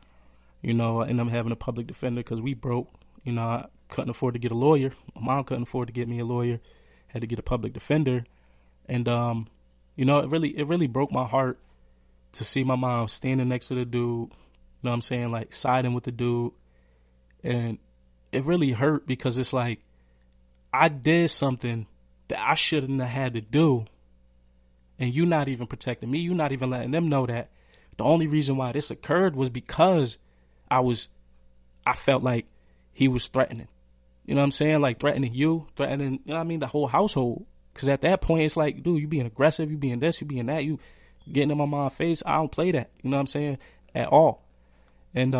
You know, I end up having a public defender because we broke. You know, I couldn't afford to get a lawyer. My mom couldn't afford to get me a lawyer. Had to get a public defender. And, you know, it really broke my heart to see my mom standing next to the dude. You know what I'm saying? Like, siding with the dude. And it really hurt because it's like, I did something that I shouldn't have had to do. And you not even protecting me. You not even letting them know that the only reason why this occurred was because I felt like he was threatening. You know what I'm saying? Like threatening you, threatening, you know what I mean, the whole household. Because at that point, it's like, dude, you being aggressive, you being this, you being that, you getting in my mom's face. I don't play that. You know what I'm saying? At all. And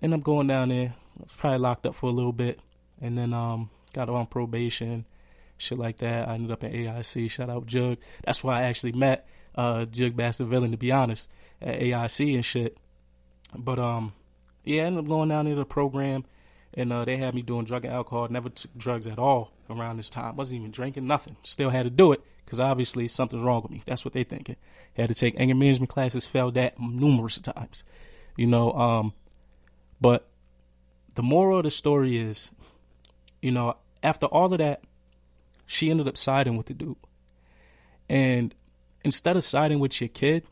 end up going down there. I was probably locked up for a little bit. And then got on probation, shit like that. I ended up in AIC. Shout out Jug. That's why I actually met Jug Bastard Villain, to be honest, at AIC and shit. But yeah, I ended up going down into the program, and they had me doing drug and alcohol. Never took drugs at all around this time. Wasn't even drinking, nothing. Still had to do it because obviously something's wrong with me. That's what they thinking. Had to take anger management classes, failed that numerous times. You know, but the moral of the story is, you know, after all of that, she ended up siding with the dude. And instead of siding with your kid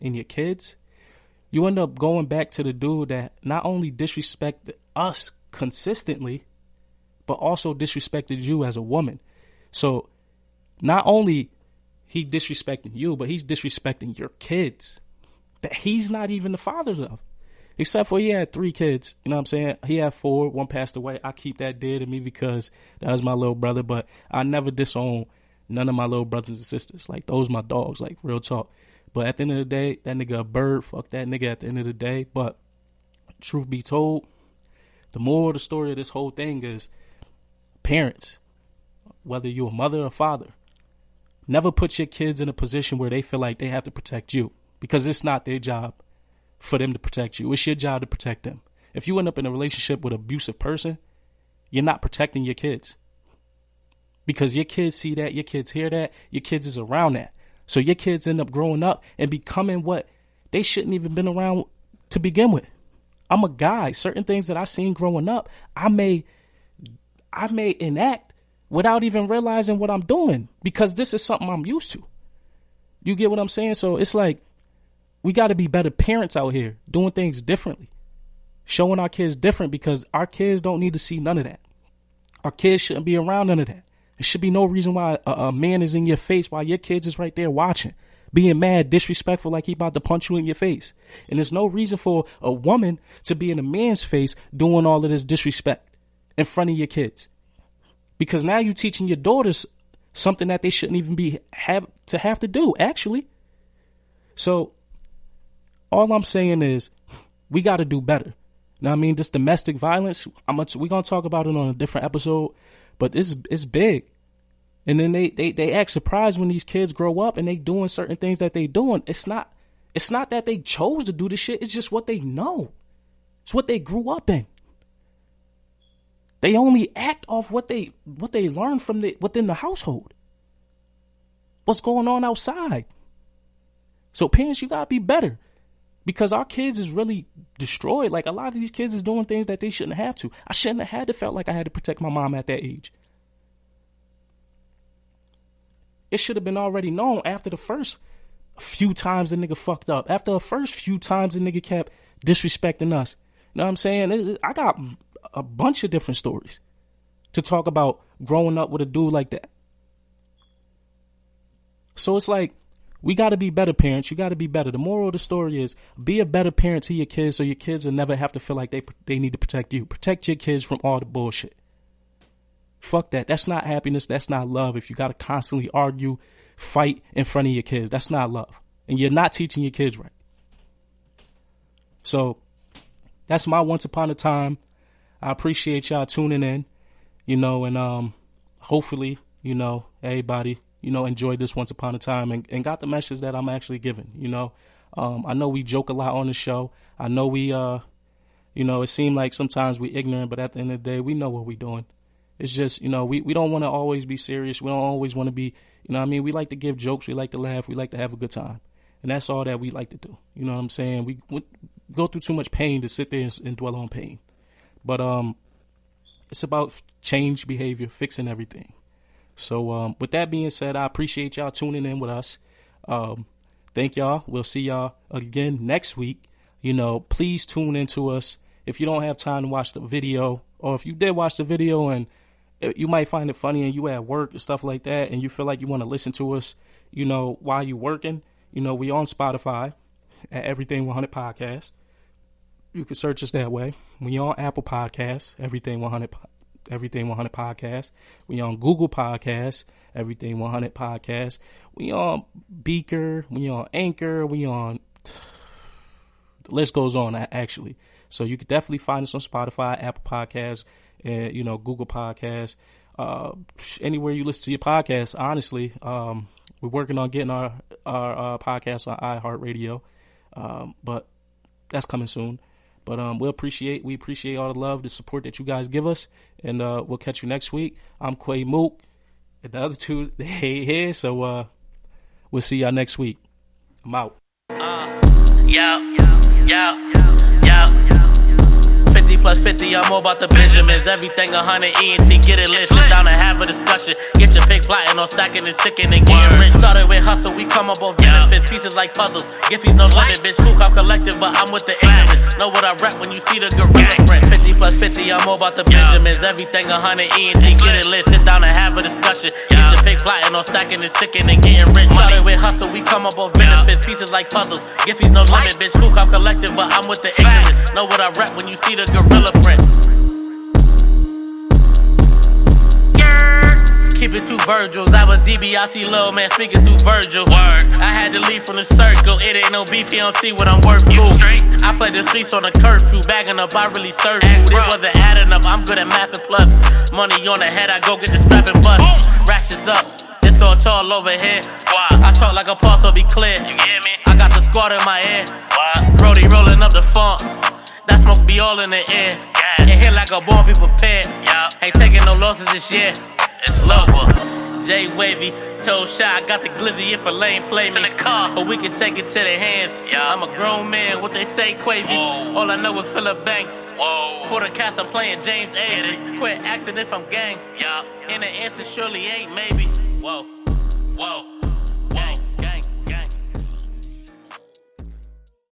and your kids, you end up going back to the dude that not only disrespected us consistently, but also disrespected you as a woman. So not only he disrespecting you, but he's disrespecting your kids that he's not even the father of. Except for he had 3 kids. You know what I'm saying? He had 4. 1 passed away. I keep that dear to me because that was my little brother. But I never disown none of my little brothers and sisters. Like, those my dogs. Like, real talk. But at the end of the day, that nigga a bird. Fuck that nigga at the end of the day. But truth be told, the moral of the story of this whole thing is parents, whether you're a mother or father, never put your kids in a position where they feel like they have to protect you. Because it's not their job for them to protect you. It's your job to protect them. If you end up in a relationship with an abusive person, you're not protecting your kids. Because your kids see that, your kids hear that, your kids is around that. So your kids end up growing up and becoming what they shouldn't even been around to begin with. I'm a guy. Certain things that I seen growing up, I may enact without even realizing what I'm doing because this is something I'm used to. You get what I'm saying? So it's like, we got to be better parents out here, doing things differently, showing our kids different because our kids don't need to see none of that. Our kids shouldn't be around none of that. There should be no reason why a man is in your face while your kids is right there watching, being mad, disrespectful, like he about to punch you in your face. And there's no reason for a woman to be in a man's face doing all of this disrespect in front of your kids. Because now you're teaching your daughters something that they shouldn't even have to do, actually. So all I'm saying is we got to do better. Now, I mean, this domestic violence, we're going to talk about it on a different episode, but it's big. And then they act surprised when these kids grow up and they doing certain things that they doing. It's not that they chose to do this shit. It's just what they know. It's what they grew up in. They only act off what they learned from within the household. What's going on outside. So parents, you got to be better. Because our kids is really destroyed. Like, a lot of these kids is doing things that they shouldn't have to. I shouldn't have had to felt like I had to protect my mom at that age. It should have been already known after the first few times the nigga fucked up. After the first few times the nigga kept disrespecting us. You know what I'm saying? I got a bunch of different stories to talk about growing up with a dude like that. So it's like, we got to be better parents. You got to be better. The moral of the story is be a better parent to your kids so your kids will never have to feel like they need to protect you. Protect your kids from all the bullshit. Fuck that. That's not happiness. That's not love. If you got to constantly argue, fight in front of your kids, that's not love. And you're not teaching your kids right. So that's my once upon a time. I appreciate y'all tuning in, and hopefully, everybody, enjoyed this once upon a time and got the message that I'm actually giving, I know we joke a lot on the show. I know we, it seemed like sometimes we ignorant, but at the end of the day, we know what we're doing. It's just, you know, we don't want to always be serious. We don't always want to be, you know what I mean? We like to give jokes. We like to laugh. We like to have a good time. And that's all that we like to do. You know what I'm saying? We go through too much pain to sit there and dwell on pain. But it's about change behavior, fixing everything. So with that being said, I appreciate y'all tuning in with us. Thank y'all. We'll see y'all again next week. You know, please tune into us. If you don't have time to watch the video, or if you did watch the video and you might find it funny and you at work and stuff like that, and you feel like you want to listen to us, you know, while you working, you know, we on Spotify at Everything 100 Podcast. You can search us that way. We on Apple Podcasts, Everything 100 Podcast. We on Google Podcasts, Everything 100 Podcast. We on Beaker. We on Anchor. We on, the list goes on actually. So you can definitely find us on Spotify, Apple Podcasts, and, you know, Google Podcasts, anywhere you listen to your podcasts. Honestly, we're working on getting our podcast on iHeartRadio, but that's coming soon. But we appreciate all the love, the support that you guys give us, and we'll catch you next week. I'm Quay Mook, and the other two, they ain't here, so we'll see y'all next week. I'm out. Yo. 50 plus 50, I'm all about the Benjamins. Everything 100 ENT, get it lit. Sit down and have a discussion. Get your pick plotting on stacking and sticking and getting rich. Started with hustle, we come up both benefits. Pieces like puzzles. Giffies no limit, bitch. Cool, I'm collective, but I'm with the ignorance. Know what I rap when you see the gorilla print. 50 plus 50, I'm all about the Benjamins. Everything 100 ENT, get it lit. Sit down and have a discussion. Get your pick plotting on stacking and sticking and getting rich. Started with hustle, we come up both benefits. Pieces like puzzles. Giffies no limit, bitch. Cool, I'm collective, but I'm with the ignorance. Know what I rap when you see the gorilla print. Keep it 2 Virgils. I was DiBiase, Lil Man, speaking through Virgil. Word. I had to leave from the circle. It ain't no beef, you don't see what I'm worth. Cool. I played the streets on a curfew. Bagging up, I really served food. It wasn't adding up. I'm good at math and plus. Money on the head, I go get the strap and bust. Ratchets up. It's all tall over here. Squad. I talk like a pulse, so be clear. You hear me? I got the squad in my ear. What? Brody rolling up the funk. That smoke be all in the air. Yeah. It hit like a bomb, be prepared. Yeah. Ain't taking no losses this year. It's over. J Wavy, told Shy, I got the glizzy if a lane play me. But we can take it to their hands. Yeah. I'm a grown man, what they say, Quavy. Whoa. All I know is Philip Banks. Whoa. For the cast, I'm playing James A. Quit asking if I'm gang. Yeah. And the answer surely ain't maybe. Whoa.